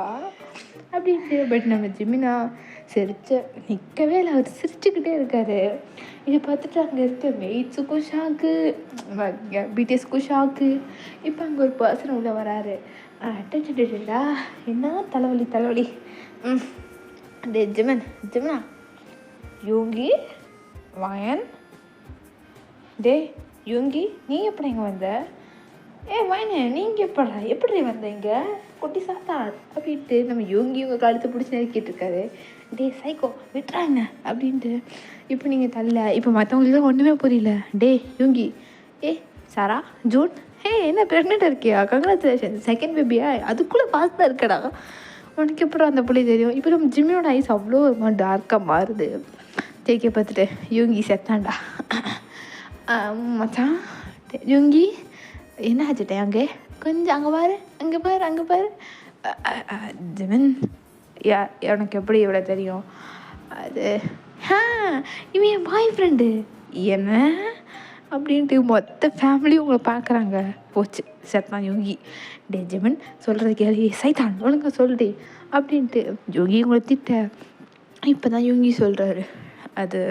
அப்படின்ட்டு. பட் நம்ம ஜிம்மினா நிற்கவே இல்லை. அவர் சிரிச்சுக்கிட்டே இருக்கார். இதை பார்த்துட்டு அங்கே இருக்க மெய்ட்ஸுக்கும் ஷாக்கு, பிடிஎஸ்க்கும் ஷாக்கு. இப்போ அங்கே ஒரு பர்சன் உள்ளே வராரு. அட்டா என்ன தலைவலி. டே ஜிம்மனா யோங்கி வயன். டே யோங்கி நீ எப்படி இங்கே வந்த? வயனே நீங்கள் எப்படி வந்தீங்க குட்டி சாத்தா அப்படின்ட்டு நம்ம யோங்கி உங்கள் கழுத்தை பிடிச்சி நெருக்கிட்டு இருக்காரு. டே சைக்கோ விட்டுறாங்க அப்படின்ட்டு. இப்போ நீங்கள் தள்ள. இப்போ மற்றவங்களுக்கு ஒன்றுமே புரியல. டே யோங்கி, சாரா, ஜூன், என்ன ப்ரெக்னெண்ட்டாக இருக்கியா? கங்க்ராச்சுலேஷன், செகண்ட் பேபியா? அதுக்குள்ளே ஃபாஸ்ட்டாக இருக்கடா. உனக்கு எப்பறம் அந்த புள்ளி தெரியும்? இப்போ நம்ம ஜிம்மியோட ஐஸ் அவ்வளோ ஒரு மாதிரி டார்க்காக மாறுது. ஜேகே பார்த்துட்டு யோங்கி செத்தான்டா. மச்சான் யோங்கி என்ன ஆச்சுட்டேன்? அங்கே கொஞ்சம் அங்கே பாரு. ஜிமின் எனக்கு எப்படி இவ்வளோ தெரியும்? அது இவன் என் பாய் ஃப்ரெண்டு. என்ன அப்படின்ட்டு மொத்த ஃபேமிலியும் உங்களை பார்க்குறாங்க. போச்சு, செத்தான் யோகி. டே ஜிமின் சொல்கிறது கேள்வி, சைதான் ஒழுங்கா சொல்லுடே அப்படின்ட்டு யோகி உங்களை திட்ட. இப்போ தான் யோகி சொல்கிறாரு, அது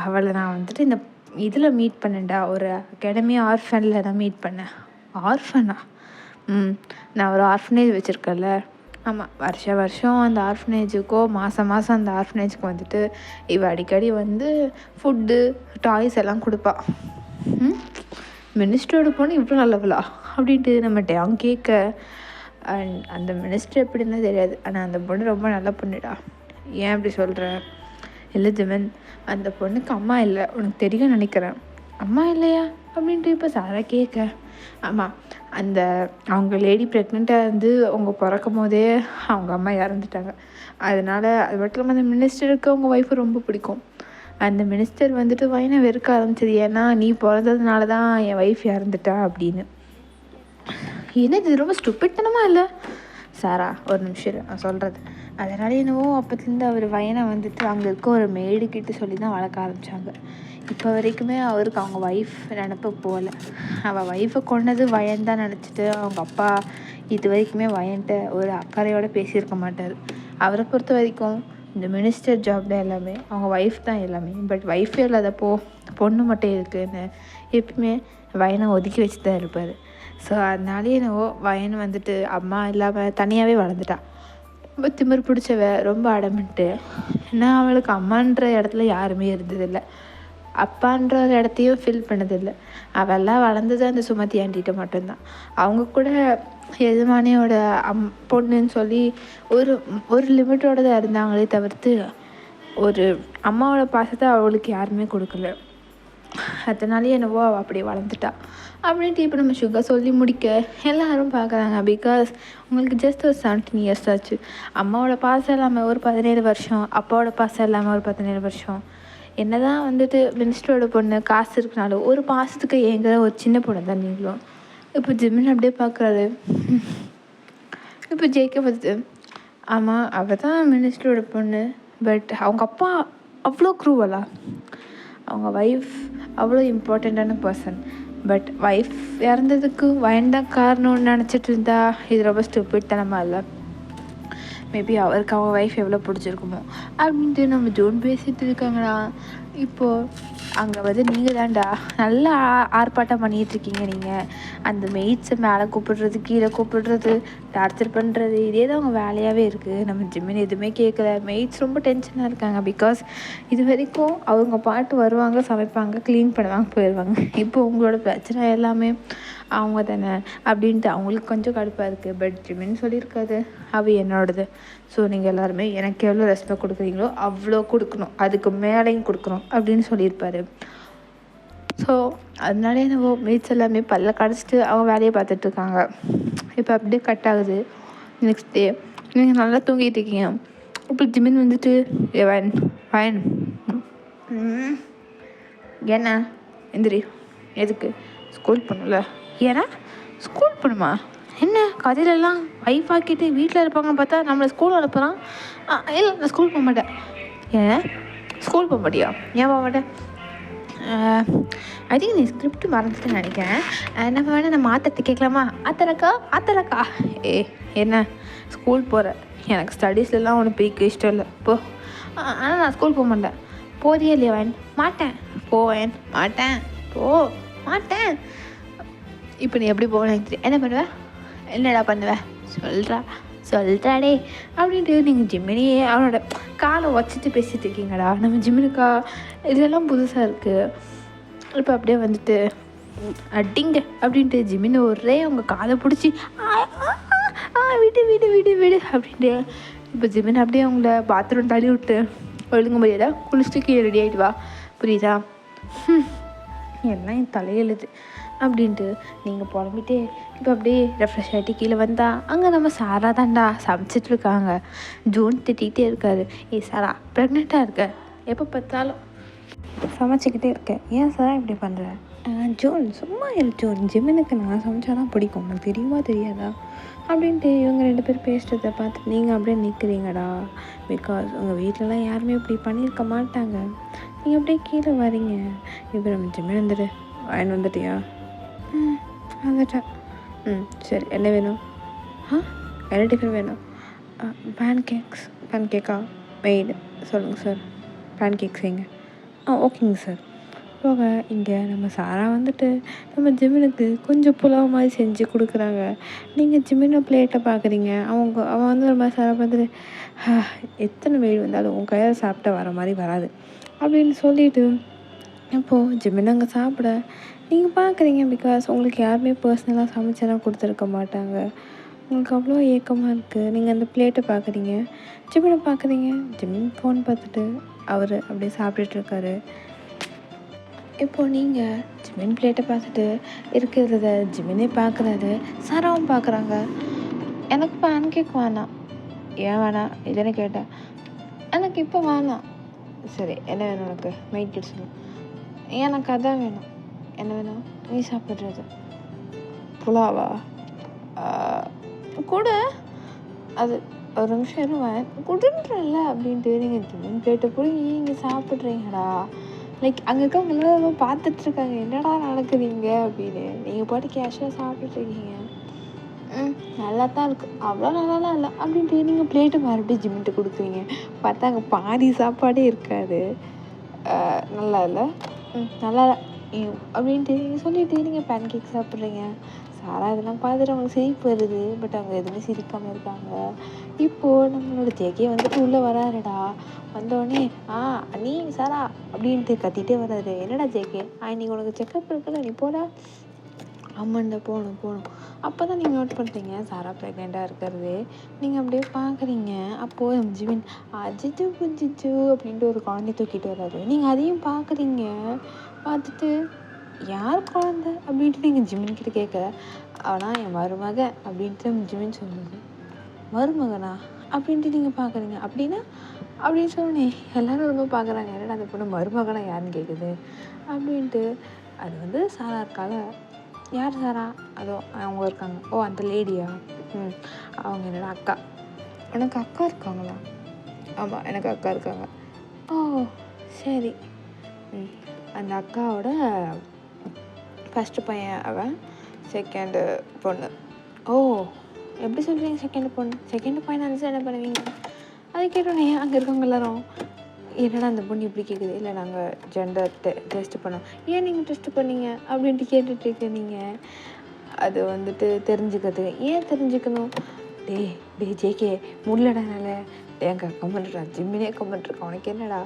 அவளை நான் வந்துட்டு இந்த இதில் மீட் பண்ணேன்டா, ஒரு அகாடமி ஆர்ஃபனில் நான் மீட் பண்ணேன். ஆர்ஃபனா? நான் ஒரு ஆர்ஃபனேஜ் வச்சுருக்கேன்ல. ஆமாம், வருஷம் அந்த ஆர்ஃபனேஜுக்கோ மாதம் அந்த ஆர்ஃபனேஜுக்கு வந்துட்டு அடிக்கடி வந்து ஃபுட்டு டாய்ஸ் எல்லாம் கொடுப்பா. மினிஸ்டரோட பொண்ணு இவ்வளோ நல்லவளா அப்படின்ட்டு நம்ம டேங் கேட்க. அண்ட் அந்த மினிஸ்டர் எப்படின்னா தெரியாது, ஆனால் அந்த பொண்ணு ரொம்ப நல்ல பொண்ணுடா. ஏன் அப்படி சொல்கிற? இல்லை ஜிமன், அந்த பொண்ணுக்கு அம்மா இல்லை, உனக்கு தெரியும் நினைக்கிறேன். அம்மா இல்லையா அப்படின்ட்டு இப்போ சாரா கேட்க. ஆமாம், அந்த அவங்க லேடி ப்ரெக்னெண்ட்டாக இருந்து அவங்க பிறக்கும் போதே அவங்க அம்மா இறந்துட்டாங்க. அதனால் அது மட்டும் இல்லாமல் அந்த மினிஸ்டருக்கு அவங்க ஒய்ஃபை ரொம்ப பிடிக்கும். அந்த மினிஸ்டர் வந்துட்டு வயனை வெறுக்க ஆரம்பிச்சது, ஏன்னா நீ பிறந்ததுனால தான் என் ஒய்ஃப் இறந்துட்டா அப்படின்னு. என்னது ரொம்ப ஸ்டூபிட்தனமா இல்லை சாரா? ஒரு நிமிஷம் நான் சொல்கிறது. அதனால என்னவோ அப்போத்துலேருந்து அவர் வயனை வந்துட்டு அங்கே இருக்க ஒரு மேடுக்கிட்ட சொல்லி தான் வளர்க்க ஆரம்பித்தாங்க. இப்போ வரைக்குமே அவருக்கு அவங்க ஒய்ஃப் நினப்பு போகல. அவள் ஒய்ஃபை கொண்டது வயன் தான் நினச்சிட்டு அவங்க அப்பா இது வரைக்குமே வயன்ட்ட ஒரு அக்கறையோடு பேசியிருக்க மாட்டார். அவரை பொறுத்த வரைக்கும் இந்த மினிஸ்டர் ஜாப்பில் எல்லாமே அவங்க ஒய்ஃப் தான் எல்லாமே. பட் ஒய்ஃபே இல்லாதப்போ பொண்ணு மட்டும் இருக்குதுன்னு எப்பவுமே வயனை ஒதுக்கி வச்சு தான் இருப்பார். ஸோ அதனாலே என்னவோ வயன் வந்துட்டு அம்மா இல்லாமல் தனியாகவே வளர்ந்துட்டா. ரொம்ப திமிர் பிடிச்சவ, ரொம்ப அடமிட்டு. ஏன்னா அவளுக்கு அம்மான்ற இடத்துல யாருமே இருந்ததில்லை, அப்பான்ற ஒரு இடத்தையும் ஃபில் பண்ணதில்லை. அவெல்லாம் வளர்ந்தது அந்த சுமதி ஆண்டிகிட்ட மட்டும்தான். அவங்க கூட எஜமானியோட பொண்ணுன்னு சொல்லி ஒரு ஒரு லிமிட்டோட தான் இருந்தாங்களே தவிர்த்து ஒரு அம்மாவோட பாசத்தை அவளுக்கு யாருமே கொடுக்கல. அதனாலே என்னவோ அவள் அப்படி வளர்ந்துட்டா அப்படின்ட்டு இப்போ நம்ம சுகர் சொல்லி முடிக்க எல்லோரும் பார்க்குறாங்க. பிகாஸ் உங்களுக்கு ஜஸ்ட் ஒரு 17 இயர்ஸ் ஆச்சு. அம்மாவோட பாசம் இல்லாமல் ஒரு 17 வருஷம், அப்பாவோட பாசம் இல்லாமல் ஒரு 17 வருஷம். என்ன தான் வந்துட்டு மினிஸ்டரோட பொண்ணு காசு இருக்குனாலும் ஒரு பாசத்துக்கு ஏங்குற ஒரு சின்ன பொண்ணு தான் நீங்களும். இப்போ ஜிமின் அப்படியே பார்க்குறாரு. இப்போ ஜெயிக்க பார்த்துட்டு ஆமாம் அவள் தான் மினிஸ்டரோட பொண்ணு, பட் அவங்க அப்பா அவ்வளோ க்ரூவலா? அவங்க ஒய்ஃப் அவ்வளோ இம்பார்ட்டண்ட்டான பர்சன், பட் ஒய்ஃப் இறந்ததுக்கு வயன் தான் காரணம்னு நினச்சிட்டு இருந்தா இது ரொம்ப ஸ்டூபிட்தனமாக இல்லை? மேபி அவருக்கு அவங்க ஒய்ஃப் எவ்வளோ பிடிச்சிருக்குமோ அப்படின்ட்டு நம்ம ஜோன் பேசிகிட்டு இருக்காங்கடா. இப்போது அங்கே வந்து நீங்கள் தான்டா நல்லா ஆர்ப்பாட்டம் பண்ணிகிட்ருக்கீங்க. நீங்கள் அந்த மெய்ட்ஸை மேலே கூப்பிடுறது, கீழே கூப்பிடுறது, டார்ச்சர் பண்ணுறது, இதே தான் அவங்க வேலையாகவே இருக்குது. நம்ம ஜிம்மின் எதுவுமே கேட்கல. மெய்ட்ஸ் ரொம்ப டென்ஷனாக இருக்காங்க. பிகாஸ் இது வரைக்கும் அவங்க பாட்டு வருவாங்க, சமைப்பாங்க, க்ளீன் பண்ணுவாங்க, போயிடுவாங்க. இப்போ உங்களோட பிரச்சனை எல்லாமே அவங்க தானே அப்படின்ட்டு அவங்களுக்கு கொஞ்சம் கடுப்பாக இருக்குது. பட் ஜிம்மின்னு சொல்லியிருக்காது அவள் என்னோடது. ஸோ நீங்கள் எல்லாருமே எனக்கு எவ்வளோ ரெஸ்பெக்ட் கொடுக்குறீங்களோ அவ்வளோ கொடுக்கணும், அதுக்கு மேலேயும் கொடுக்கணும் அப்படின்னு சொல்லியிருப்பாரு. ஸோ அதனால என்னவோ மீட்ஸ் எல்லாமே பல்ல கடிச்சிட்டு அவங்க வேலையை பார்த்துட்ருக்காங்க. இப்போ அப்படியே கட் ஆகுது. நெக்ஸ்ட் டே நீங்கள் நல்லா தூங்கிட்டு இருக்கீங்க. இப்போ ஜிமின் வந்துட்டு வயன் வயன் என்ன எந்திரி, எதுக்கு? ஸ்கூல் போகணும்ல. ஏன்னா ஸ்கூல் போகணுமா? என்ன கதையிலலாம் ஒய்ஃப் ஆக்கிட்டு வீட்டில் இருப்பாங்க, பார்த்தா நம்மளை ஸ்கூல் அனுப்புகிறான். இல்லை நான் ஸ்கூல் போக மாட்டேன். ஏன் ஸ்கூல் போக மாட்டியா? ஏன் போக மாட்டேன்? ஐ திங்க் நீ ஸ்கிரிப்ட் மறந்துட்டுன்னு நினைக்கிறேன். நம்ம வேணால் நம்ம ஆத்தத்தை கேட்கலாமா? ஆத்தரக்கா என்ன ஸ்கூல் போகிற? எனக்கு ஸ்டடீஸ்லாம் ஒன்று போய்க்கு இஷ்டம் இல்லை போ. ஆனால் நான் ஸ்கூல் போக மாட்டேன். போதியே இல்லையா? மாட்டேன். போவேன் மாட்டேன். மாட்டேன். இப்போ நீ எப்படி போவேன் எனக்கு தெரியும். என்ன பண்ணுவேன்? என்னடா பண்ணுவேன்? சொல்கிறாடே அப்படின்ட்டு நீங்கள் ஜிம்மினியே அவனோட காலை வச்சுட்டு பேசிகிட்டு இருக்கீங்கடா. நம்ம ஜிம்மினுக்கா இதெல்லாம் புதுசாக இருக்குது. இப்போ அப்படியே வந்துட்டு அடிங்க அப்படின்ட்டு ஜிம்மினை ஒரே அவங்க காதை பிடிச்சி விடு அப்படின்ட்டு இப்போ ஜிம்மின் அப்படியே அவங்கள பாத்ரூம் தள்ளி விட்டு ஒழுங்கு முடியாதா குளிச்சுட்டு கீழே ரெடி ஆகிட்டு வா, புரியுதா? எல்லாம் என் தலையெழுது அப்படின்ட்டு நீங்கள் புலம்பிட்டே இப்போ அப்படியே ரெஃப்ரெஷ் ஆகிட்டு கீழே வந்தால் அங்கே நம்ம சாரா தான்டா சமைச்சிட்ருக்காங்க. ஜோன் திட்டிகிட்டே இருக்காரு. சாரா ப்ரெக்னெண்ட்டாக இருக்க, எப்போ பார்த்தாலும் சமைச்சிக்கிட்டே இருக்கேன், ஏன் சாரா இப்படி பண்ணுற? ஜோன் சும்மா இரு ஜோன், ஜிம்மினுக்கு நான் சமைச்சா தான் பிடிக்கும், உங்களுக்கு தெரியுமா தெரியாதா அப்படின்ட்டு இவங்க 2 பேர் பேசுகிறத பார்த்து நீங்கள் அப்படியே நிற்கிறீங்கடா. பிகாஸ் உங்கள் வீட்டிலலாம் யாருமே இப்படி பண்ணியிருக்க மாட்டாங்க. நீங்கள் அப்படியே கீழே வரீங்க. இப்போ நம்ம ஜிம்மின் வந்துடு. வயன் வந்துட்டியா? வந்துட்டேன். சரி என்ன வேணும்? என்ன டிஃபன் வேணும்? பேன்கேக்கா மெய்டு சொல்லுங்கள் சார். பேன்கேக் செய்யுங்க. ஓகேங்க சார். போக இங்கே நம்ம சாரா வந்துட்டு நம்ம ஜிம்மினுக்கு கொஞ்சம் புலாவ் மாதிரி செஞ்சு கொடுக்குறாங்க. நீங்கள் ஜிம்மினை பிளேட்டை பார்க்குறீங்க. அவன் வந்து ஒரு மாதிரி சாரா பார்த்துட்டு எத்தனை வெயில் வந்தாலும் உன் கையில் சாப்பிட்டா வர மாதிரி வராது அப்படின்னு சொல்லிவிட்டு இப்போது ஜிம்மின் அங்கே சாப்பிட நீங்கள் பார்க்குறீங்க. பிகாஸ் உங்களுக்கு யாருமே பர்சனலாக சமைச்செல்லாம் கொடுத்துருக்க மாட்டாங்க. உங்களுக்கு அவ்வளோ ஏக்கமாக இருக்குது. நீங்கள் அந்த பிளேட்டை பார்க்குறீங்க, ஜிம்மினை பார்க்குறீங்க. ஜிம்மின் ஃபோன் பார்த்துட்டு அவர் அப்படியே சாப்பிட்டுட்ருக்காரு. இப்போது நீங்கள் ஜிமின் பிளேட்டை பார்த்துட்டு இருக்கிறத ஜிமினே பார்க்குறாரு, சாராவும் பார்க்குறாங்க. எனக்கு பேன் கேக் வேணாம். ஏன் வேணாம் இல்லைன்னு கேட்டேன். எனக்கு இப்போ வேணாம். சரி என்ன வேணும் உனக்கு? மெயின் கிட்ட சொல்லு. எனக்கு அதான் வேணும். என்ன வேணும்? நீ சாப்பிட்றது புலாவா? கூட அது ஒரு நிமிஷம் இருவேன் கொடுன்றல அப்படின்ட்டு நீங்கள் ஜிமின் பிளேட்டை போய் நீங்கள் சாப்பிட்றீங்கடா. லைக் அங்கே இருக்கவங்க எல்லோரும் பார்த்துட்ருக்காங்க, என்னடா நடக்குதுங்க அப்படின்னு. நீங்கள் பாட்டு கேஷுவலாக சாப்பிட்டுருக்கீங்க. நல்லா தான் இருக்குது, அவ்வளோ நல்லாலாம் இல்லை அப்படின்ட்டு நீங்கள் பிளேட்டை மறுபடியும் ஜிம்மிட்டு கொடுக்குறீங்க. பார்த்தா அங்கே பாதி சாப்பாடே இருக்காது. நல்லா இல்லை, நல்லா அப்படின்ட்டு நீங்கள் சொல்லிவிட்டு நீங்கள் பேன் கேக் சாப்பிட்றீங்க. சாரா இதெல்லாம் பார்த்துட்டு அவங்களுக்கு சிரிப்பு வருது. பட் அவங்க எதுவுமே சிரிக்காமல் இருக்காங்க. இப்போது நம்மளோட ஜேகே வந்துட்டு உள்ளே வராருடா. வந்தோடனே நீ சாரா அப்படின்ட்டு கத்திகிட்டே வராரு. என்னடா ஜேகே, இன்னைக்கு உனக்கு செக்கப் இருக்குல்ல, நீ போடா. ஆமாண்டா போகணும். அப்போ தான் நீங்கள் நோட் பண்ணுறீங்க சாரா ப்ரெக்னெண்ட்டாக இருக்கிறது. நீங்கள் அப்படியே பார்க்குறீங்க. அப்போது ஜிமின் அஜிஜு புஜிஜு அப்படின்ட்டு ஒரு குழந்தை தூக்கிட்டு வர்றாரு. நீங்கள் அதையும் பார்க்குறீங்க. பார்த்துட்டு யார் குழந்தை அப்படின்ட்டு நீங்கள் ஜிமின் கிட்ட கேட்க, ஆனால் என் மருமக அப்படின்ட்டு ஜிமின் சொல்லுது. மருமகனா அப்படின்ட்டு நீங்கள் பார்க்குறீங்க. அப்படின்னா அப்படின்னு சொன்னேன். எல்லோரும் ரொம்ப பார்க்குறாங்க, என்னடா அந்த பொண்ணு மருமகனா யாருன்னு கேட்குது அப்படின்ட்டு. அது வந்து சாரா இருக்கால, யார் சாரா? அதோ அவங்க இருக்காங்க. ஓ அந்த லேடியா? அவங்க என்னோட அக்கா. உனக்கு அக்கா இருக்காங்களா? ஆமாம் எனக்கு அக்கா இருக்காங்க. ஓ சரி. அந்த அக்காவோட ஃபஸ்ட்டு பையன் அவன், செகண்டு பொண்ணு. ஓ எப்படி சொல்கிறீங்க செகண்டு பொண்ணு? செகண்டு பையனை இருந்துச்சு என்ன பண்ணுவீங்க? அது கேட்டோன்னே அங்கே இருக்கவங்க எல்லாரும், என்னடா அந்த பொண்ணு இப்படி கேட்குது. இல்லை நாங்கள் ஜெண்டர் டெஸ்ட் பண்ணோம். ஏன் நீங்கள் டெஸ்ட் பண்ணீங்க அப்படின்ட்டு கேட்டுட்ருக்க நீங்கள். அது வந்துட்டு தெரிஞ்சுக்கிறதுக்கு. ஏன் தெரிஞ்சுக்கணும்? டே ஜேகே முள்ளடனால எங்க கமெண்ட்ரா ஜிம்மினே கமெண்ட்ருக்கா, உனக்கு என்னடா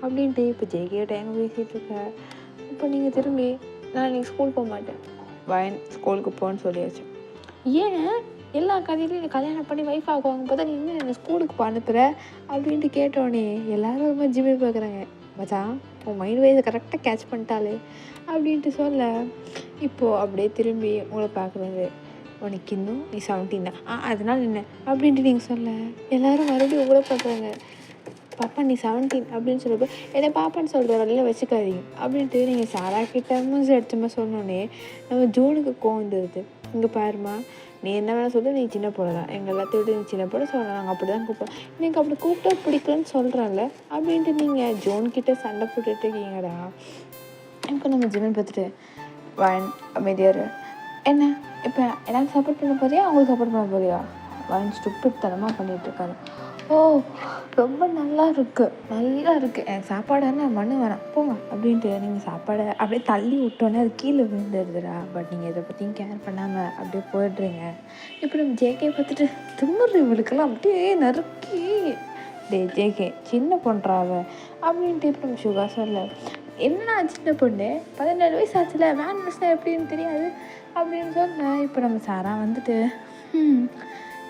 அப்படின்ட்டு. இப்போ ஜேகேட்ட எங்கே பேசிகிட்டு இருக்க. இப்போ நீங்கள் திரும்பி நான் இன்றைக்கி ஸ்கூல் போக மாட்டேன், வயன் ஸ்கூலுக்கு போன்னு சொல்லியாச்சு. ஏன் எல்லா கதையிலையும் நீ கல்யாணம் பண்ணி ஒய்ஃப் ஆகுவாங்க, பார்த்தா நீ இன்னும் என்னை ஸ்கூலுக்கு அனுப்புகிற அப்படின்ட்டு கேட்டோடனே எல்லாரும் ரொம்ப ஜிம்மி பார்க்குறாங்க. மச்சான் உன் மைண்ட் வைஸை கரெக்டாக கேட்ச் பண்ணிட்டாலே அப்படின்ட்டு சொல்ல. இப்போது அப்படியே திரும்பி உங்களை பார்க்குறது. உனக்கு இன்னும் நீ 17 தான், அதனால் என்ன அப்படின்ட்டு நீங்கள் சொல்ல. எல்லோரும் மறுபடியும் உங்களை பார்க்குறாங்க. பாப்பா நீ 17 அப்படின்னு சொல்கிறப்ப, என்னை பாப்பான்னு சொல்கிற வரையில வச்சுக்காதீங்க அப்படின்ட்டு நீங்கள் சாரா கிட்ட மூஞ்சி அடிச்சமா சொன்னோன்னே நம்ம ஜூனுக்கு கோவம் வந்துடுது. இங்கே பாருமா, நீ என்ன வேணால் சொல்லு, நீ சின்ன பொண்ணு தான், எங்கள் எல்லாத்தையும் விட்டு நீ சின்ன பொண்ணு சொல்கிறேன், நாங்கள் அப்படி தான் கூப்பிடுவோம், எனக்கு அப்படி கூப்பிட்டா பிடிக்கலன்னு சொல்கிறேன்ல அப்படின்ட்டு நீங்கள் ஜோன்கிட்ட சண்டை போட்டுட்டு இருக்கீங்கடா. இப்போ நம்ம ஜிமின் பார்த்துட்டு வயன் அமைதியார். என்ன இப்போ எனக்கு சப்போர்ட் பண்ண போறியா அவங்களுக்கு சப்போர்ட் பண்ண போறியா? வயன் ஸ்டூப்பிட்தனமாக பண்ணிகிட்ருக்காரு. ஓ ரொம்ப நல்லா இருக்குது எனக்கு சாப்பாடு வேணாம், மண்ணு வேணாம், போங்க அப்படின்ட்டு நீங்கள் சாப்பாடை அப்படியே தள்ளி விட்டோன்னே அது கீழே விழுந்துடுதுடா. பட் நீங்கள் இதை பற்றியும் கேர் பண்ணாமல் அப்படியே போயிடுறீங்க. இப்போ நம்ம ஜேகே பார்த்துட்டு திமுரு இவளுக்கெல்லாம் அப்படியே நறுக்கி, ஜேகே சின்ன பொண்ணுறாவ அப்படின்ட்டு. இப்போ நம்ம சுகா சொல்ல, என்னன்னா சின்ன பொண்ணு 17 வயசு ஆச்சுல, மேனர்ஸ்னால் எப்படின்னு தெரியாது அப்படின்னு சொன்ன. இப்போ நம்ம சாரா வந்துட்டு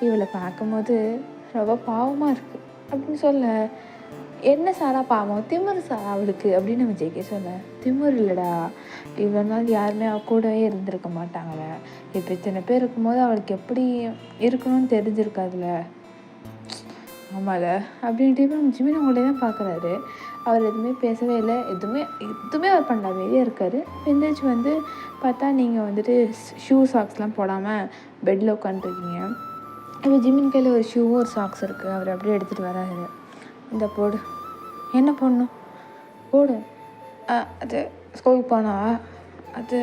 இவளை பார்க்கும்போது ரொம்ப பாவமாக இருக்குது அப்படின்னு சொல்ல. என்ன சாரா பாவம்? திமிரு சாரா அவளுக்கு அப்படின்னு நம்ம ஜெயிக்க சொல்ல. திமிரு இல்லைடா, இவ்வளோ நாள் யாருமே அவள் கூடவே இருந்திருக்க மாட்டாங்கள. இப்போ இத்தனை பேர் இருக்கும்போது அவளுக்கு எப்படி இருக்கணும்னு தெரிஞ்சிருக்காதுல்ல. ஆமால அப்படின்ட்டு இப்போ நம்ம ஜிமின் அவங்களே தான் பார்க்குறாரு. அவர் எதுவுமே பேசவே இல்லை, எதுவுமே அவர் பண்ண மாதிரியே இருக்கார். எந்திரிச்சு வந்து பார்த்தா நீங்கள் வந்துட்டு ஷூ சாக்ஸ்லாம் போடாமல் பெட்டில் உட்காந்துருக்கீங்க. இப்போ ஜிமின் கையில் ஒரு ஷூவும் ஒரு சாக்ஸ் இருக்குது. அவர் அப்படியே எடுத்துகிட்டு வராரு. இந்த போடு. என்ன போடணும்? போடு. அது ஸ்கூலுக்கு போனா அது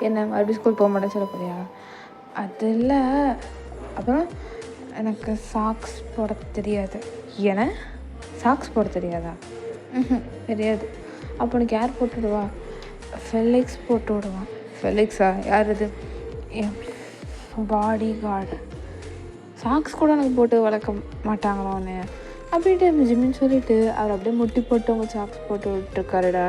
என்ன மறுபடியும் ஸ்கூல் போக மாட்டேன்னு சொல்ல போறியா? அது இல்லை, அப்புறம் எனக்கு சாக்ஸ் போட தெரியாது. ஏன்னா சாக்ஸ் போட தெரியாதா? தெரியாது. அப்போ உனக்கு யார் போட்டு விடுவா? ஃபெலிக்ஸ் போட்டு விடுவான். ஃபெலிக்ஸா? யார் இது? என் பாடி கார்டு. சாக்ஸ் கூட எனக்கு போட்டு வளர்க்க மாட்டாங்களா ஒன்று அப்படின்ட்டு நம்ம ஜிம்மின்னு சொல்லிவிட்டு அவர் அப்படியே முட்டி போட்டு அவங்க சாக்ஸ் போட்டு விட்டுருக்காருடா.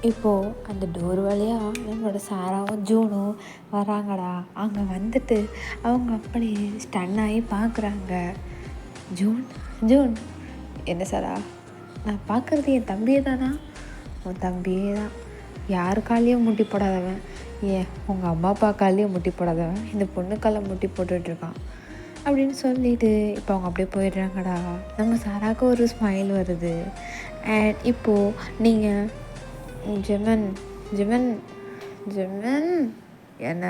இப்போது அந்த டோர் வழியாக நம்மளோட சாராவும் ஜூனும் வராங்கடா. அங்கே வந்துட்டு அவங்க அப்படியே ஸ்டன் ஆகி பார்க்குறாங்க. ஜூன் என்ன சாரா, நான் பார்க்குறது என் தம்பியே தானா? உன் தம்பியே தான். யார் காலையும் முட்டி போடாதவன், ஏன் உங்கள் அம்மா அப்பா காலையும் முட்டி போடாதவன் இந்த பொண்ணுக்கால முட்டி போட்டுட்ருக்கான் அப்படின்னு சொல்லிட்டு இப்போ அவங்க அப்படியே போயிடுறாங்கடா. நம்ம சாராவுக்கு ஒரு ஸ்மைல் வருது. அண்ட் இப்போது நீங்கள் ஜெமன் ஜெமன் ஜெமன் என்ன,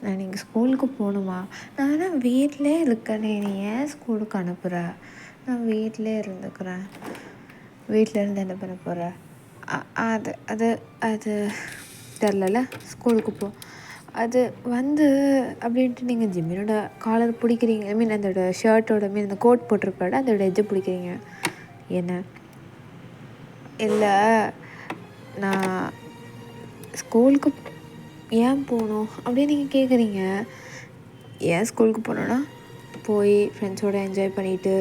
நான் நீங்கள் ஸ்கூலுக்கு போகணுமா? நான் வீட்டிலே இருக்கேனே, நீ ஏன் ஸ்கூலுக்கு அனுப்புகிற? நான் வீட்டிலே இருந்துக்கிறேன். வீட்டில் இருந்து என்ன பண்ண போகிற? அது அது அது தெரிலல, ஸ்கூலுக்கு போ. அது வந்து அப்படின்ட்டு நீங்கள் ஜிம்மினோட காலர் பிடிக்கிறீங்க. ஐ மீன் அதோட ஷர்ட்டோட மீன் அந்த கோட் போட்டிருப்பாட அதோட எஜ்ஜை பிடிக்கிறீங்க. என்ன இல்லை, நான் ஸ்கூலுக்கு ஏன் போகணும் அப்படின்னு நீங்கள் கேட்குறீங்க. ஏன் ஸ்கூலுக்கு போனோன்னா போய் ஃப்ரெண்ட்ஸோடு என்ஜாய் பண்ணிவிட்டு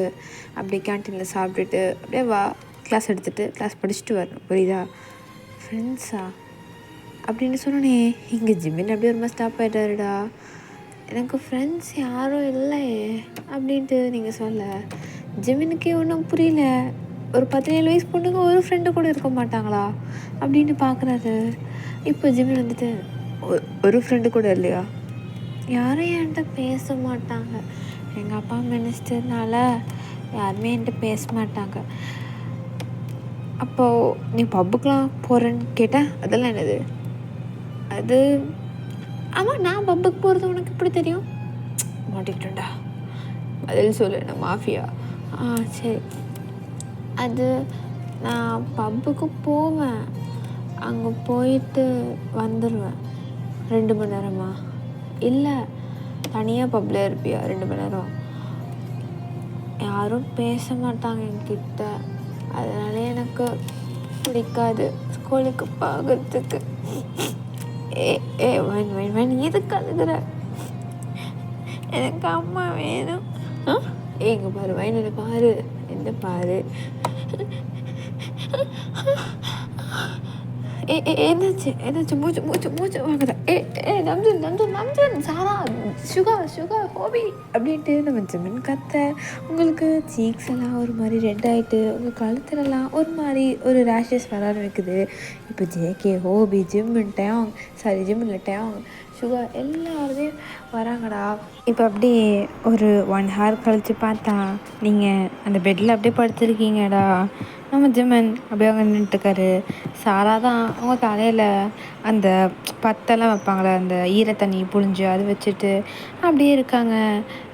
அப்படியே கேன்டீனில் சாப்பிட்டுட்டு அப்படியே வா கிளாஸ் எடுத்துகிட்டு கிளாஸ் படிச்சுட்டு வரணும், புரியுதா? ஃப்ரெண்ட்ஸா அப்படின்னு சொன்னோன்னே இங்கே ஜிம்மின் அப்படியே ஒரு மாதிரி ஸ்டாப் ஆகிட்டாருடா. எனக்கு ஃப்ரெண்ட்ஸ் யாரும் இல்லையே அப்படின்ட்டு நீங்கள் சொல்ல ஜிம்மினுக்கே ஒன்றும் புரியல. ஒரு 17 வயசு பொண்ணுங்க ஒரு ஃப்ரெண்டு கூட இருக்க மாட்டாங்களா அப்படின்னு பார்க்குறாரு. இப்போ ஜிம்மின் வந்துட்டு ஒரு ஃப்ரெண்டு கூட இல்லையா? யாரும் என்கிட்ட பேச மாட்டாங்க. எங்கள் அப்பா மினிஸ்டர்னால யாருமே என்கிட்ட பேச மாட்டாங்க. அப்போது நீ பப்புக்கெலாம் போகிறேன்னு கேட்டேன். அதெல்லாம் என்னது? அது ஆமாம், நான் பப்புக்கு போகிறது உனக்கு எப்படி தெரியும்? மாட்டிக்கிட்டேன்டா. அதில் சொல்லு, நான் மாஃபியா. சரி, அது நான் பப்புக்கு போவேன், அங்கே போயிட்டு வந்துடுவேன். 2 மணி நேரமா? இல்லை, தனியாக பப்பில் இருப்பியா 2 மணி நேரம்? யாரும் பேச மாட்டாங்க என்கிட்ட, அதனால எனக்கு பிடிக்காது ஸ்கூலுக்கு பார்க்கறதுக்கு. வேன் எதுக்கு அழுகிற? எனக்கு அம்மா வேணும். எங்கே பாரு வயனு பாரு, என்ன பாரு. என்னாச்சு மூச்சு மூச்சு மூச்சு வாங்குற? நம்ஜன் சாரா சுகர் ஹோபி அப்படின்ட்டு நம்ம ஜிம்மின் கத்த. உங்களுக்கு சீக்ஸ் எல்லாம் ஒரு மாதிரி ரெட் ஆகிட்டு, உங்கள் கழுத்துலலாம் ஒரு மாதிரி ஒரு ரேஷஸ் வர ஆரம்பிக்குது. இப்போ ஜேகே, ஹோபி, ஜிம்மின் டேங், ஜிம்மில் டேங், சுகர் எல்லாருமே வராங்கடா. இப்போ அப்படியே ஒரு 1 ஹவர் கழித்து பார்த்தா நீங்கள் அந்த பெட்டில் அப்படியே படுத்துருக்கீங்கடா. நம்ம ஜிம்மன் அப்படியே அவங்க நின்றுட்டுருக்காரு. சாரா தான் அவங்க தலையில் அந்த பத்தெல்லாம் வைப்பாங்களே, அந்த ஈரத்தண்ணி புழிஞ்சு அது வச்சுட்டு அப்படியே இருக்காங்க.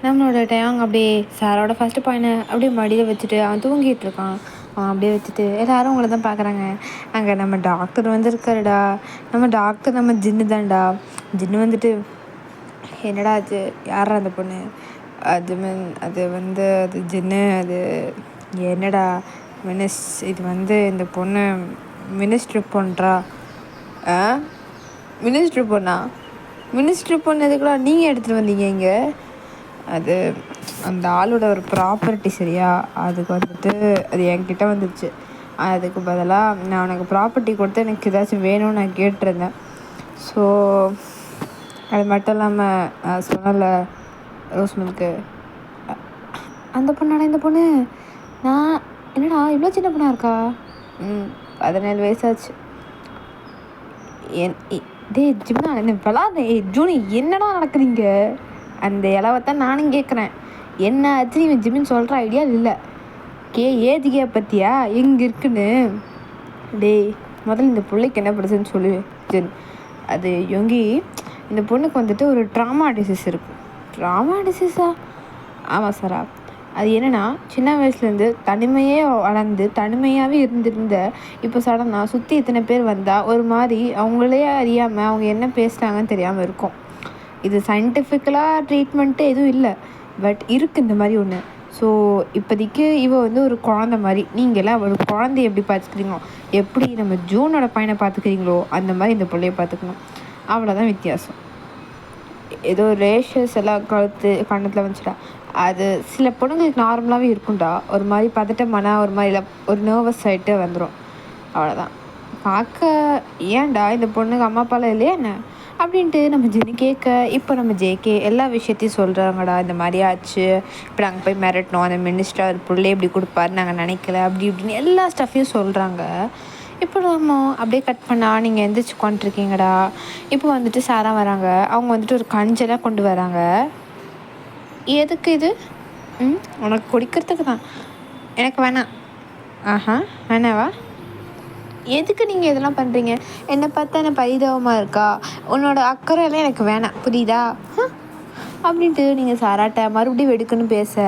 நம்மளோட டேங் அப்படியே சாரோட ஃபஸ்ட்டு பையனை அப்படியே மடியில் வச்சுட்டு அவன் தூங்கிட்டு இருக்கான். அவன் அப்படியே வச்சுட்டு எல்லோரும் அவங்கள தான் பார்க்குறாங்க. அங்கே நம்ம டாக்டர் வந்துருக்காருடா. நம்ம டாக்டர் நம்ம ஜின்னு தான்டா. ஜின்னு வந்துட்டு, என்னடா அது, யாரா அந்த பொண்ணு? அது அது வந்து அது ஜின்னு, அது என்னடா இது வந்து இந்த பொண்ணு மினிஸ்ட்ரி பொண்ணுறா. மினிஸ்ட்ரி பொண்ணா? மினிஸ்ட்ரி பொண்ணு எதுக்குடா நீங்கள் எடுத்துகிட்டு வந்தீங்க இங்கே? அது அந்த ஆளோட ஒரு ப்ராப்பர்ட்டி, சரியா? அதுக்கு வந்துட்டு அது என்கிட்ட வந்துச்சு. அதுக்கு பதிலாக நான் உனக்கு ப்ராப்பர்ட்டி கொடுத்து எனக்கு ஏதாச்சும் வேணும்னு நான் கேட்டிருந்தேன். ஸோ அது மட்டும் இல்லாமல் சொன்னல ரோஸ்மில்க்கு அந்த பொண்ணாடா இந்த பொண்ணு. நான் என்னடா இவ்வளோ சின்ன பொண்ணாக இருக்கா? 17 வயசாச்சு. ஜிம்னா என்ன விளாட்றே? ஜூனி என்னடா நடக்குறீங்க? அந்த இலவத்தான் நானும் கேட்குறேன். என்ன ஆச்சு இவன் ஜிம்மின்னு சொல்கிற ஐடியா இல்லை. ஏஜிக்கே பற்றியா எங்கே இருக்குன்னு? முதல்ல இந்த பிள்ளைக்கு என்ன பிரச்சனைன்னு சொல்லு ஜென். அது யோங்கி, இந்த பொண்ணுக்கு வந்துட்டு ஒரு ட்ராமா டிசீஸ் இருக்குது. ட்ராமா டிசீஸா? ஆமாம் சாரா. அது என்னென்னா, சின்ன வயசுலேருந்து தனிமையே வளர்ந்து தனிமையாகவே இருந்திருந்த இப்போ சடனாக சுற்றி இத்தனை பேர் வந்தால் ஒரு மாதிரி அவங்களே அறியாமல் அவங்க என்ன பேசுகிறாங்கன்னு தெரியாமல் இருக்கும். இது சயின்டிஃபிக்கலாக ட்ரீட்மெண்ட்டு எதுவும் இல்லை, பட் இருக்குது இந்த மாதிரி ஒன்று. ஸோ இப்போதைக்கு வந்து ஒரு குழந்த மாதிரி. நீங்களாம் ஒரு குழந்தைய எப்படி பார்த்துக்கிறீங்களோ, எப்படி நம்ம ஜூனோட பையனை பார்த்துக்கிறீங்களோ அந்த மாதிரி இந்த பிள்ளைய பார்த்துக்கணும். அவ்வளோதான் வித்தியாசம். ஏதோ ரேஷஸ் எல்லாம் கண்ணத்தில் வந்துச்சுட்டா. அது சில பொண்ணுங்களுக்கு நார்மலாகவே இருக்கும்டா. ஒரு மாதிரி பதட்டமான ஒரு மாதிரி ஒரு நர்வஸ் ஆகிட்டு வந்துடும். அவ்வளோதான். பார்க்க ஏன்டா இந்த பொண்ணுக்கு அம்மா அப்பாலாம் இல்லையா என்ன அப்படின்ட்டு நம்ம ஜின்னு கேட்க, இப்போ நம்ம ஜேகே எல்லா விஷயத்தையும் சொல்கிறாங்கடா. இந்த மாதிரி ஆச்சு, இப்போ நாங்கள் போய் மிரட்டினோம், அந்த மினிஸ்டர் பிள்ளை எப்படி கொடுப்பாரு நாங்கள் நினைக்கல, அப்படி இப்படின்னு எல்லா ஸ்டஃப்பையும் சொல்கிறாங்க. இப்போ நம்ம அப்படியே கட் பண்ணால் நீங்கள் எந்திரிச்சு உட்காந்துருக்கீங்கடா. இப்போ வந்துட்டு சாரா வராங்க. அவங்க வந்துட்டு ஒரு கஞ்செல்லாம் கொண்டு வராங்க. எதுக்கு இது? உனக்கு குடிக்கிறதுக்கு தான். எனக்கு வேணாம். ஆஹா, வேணாவா? எதுக்கு நீங்கள் இதெல்லாம் பண்ணுறீங்க? என்னை பார்த்தா என்ன பரிதாபமாக இருக்கா? உன்னோட அக்கறையெல்லாம் எனக்கு வேணாம், புரியுதா? அப்படின்ட்டு நீங்கள் சாராட்ட மறுபடியும் வெடுக்குன்னு பேச,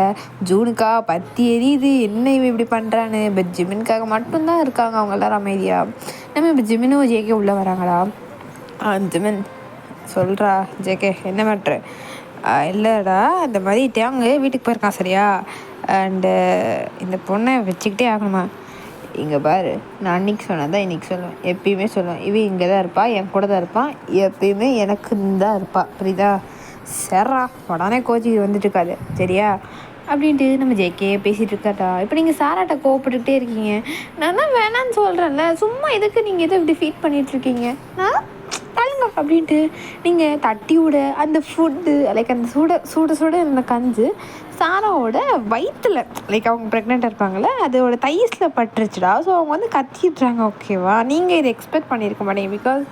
ஜூனுக்கா பத்தி எரியுது, என்ன இவன் இப்படி பண்ணுறான்னு. பட் ஜிமினுக்காக மட்டும்தான் இருக்காங்க அவங்க எல்லோரும் அமைதியாக. நம்ம இப்போ ஜிமினும் ஜேகே உள்ளே வராங்களா? ஜிமின் சொல்கிறா. ஜேகே என்ன மேட்ரு? இல்லைடா, இந்த மாதிரி தேங்க வீட்டுக்கு போயிருக்கான் சரியா? அண்டு இந்த பொண்ணை வச்சுக்கிட்டே ஆகணுமா? இங்கே பாரு, நான் அன்றைக்கி சொன்னதான் இன்றைக்கி சொல்லுவேன், எப்பயுமே சொல்லுவேன். இவன் இங்கே தான் இருப்பாள், என் கூட தான் இருப்பான், எப்பயுமே எனக்கு தான் இருப்பாள், புரியுதா? சர்றா, உடனே கோச்சிக்கு வந்துட்டு இருக்காது சரியா? அப்படின்ட்டு நம்ம ஜேகே பேசிகிட்டு இருக்காட்டா. இப்போ நீங்கள் சாராட்ட கோவப்பட்டுக்கிட்டே இருக்கீங்க. நான் தான் வேணான்னு சொல்கிறேன்ல, சும்மா எதுக்கு நீங்கள் எதை இப்படி ஃபீட் பண்ணிகிட்ருக்கீங்க? தள்ளுங்க அப்படின்ட்டு நீங்கள் தட்டி விட அந்த ஃபுட்டு லைக் அந்த சுட இருந்த கஞ்சி சாராவோட வயிற்றில் லைக் அவங்க ப்ரெக்னெண்ட்டாக இருப்பாங்கள்ல, அதோட தைஸில் பட்டுருச்சுடா. ஸோ அவங்க வந்து கத்திடுறாங்க. ஓகேவா? நீங்கள் இதை எக்ஸ்பெக்ட் பண்ணியிருக்க மாட்டீங்க. பிகாஸ்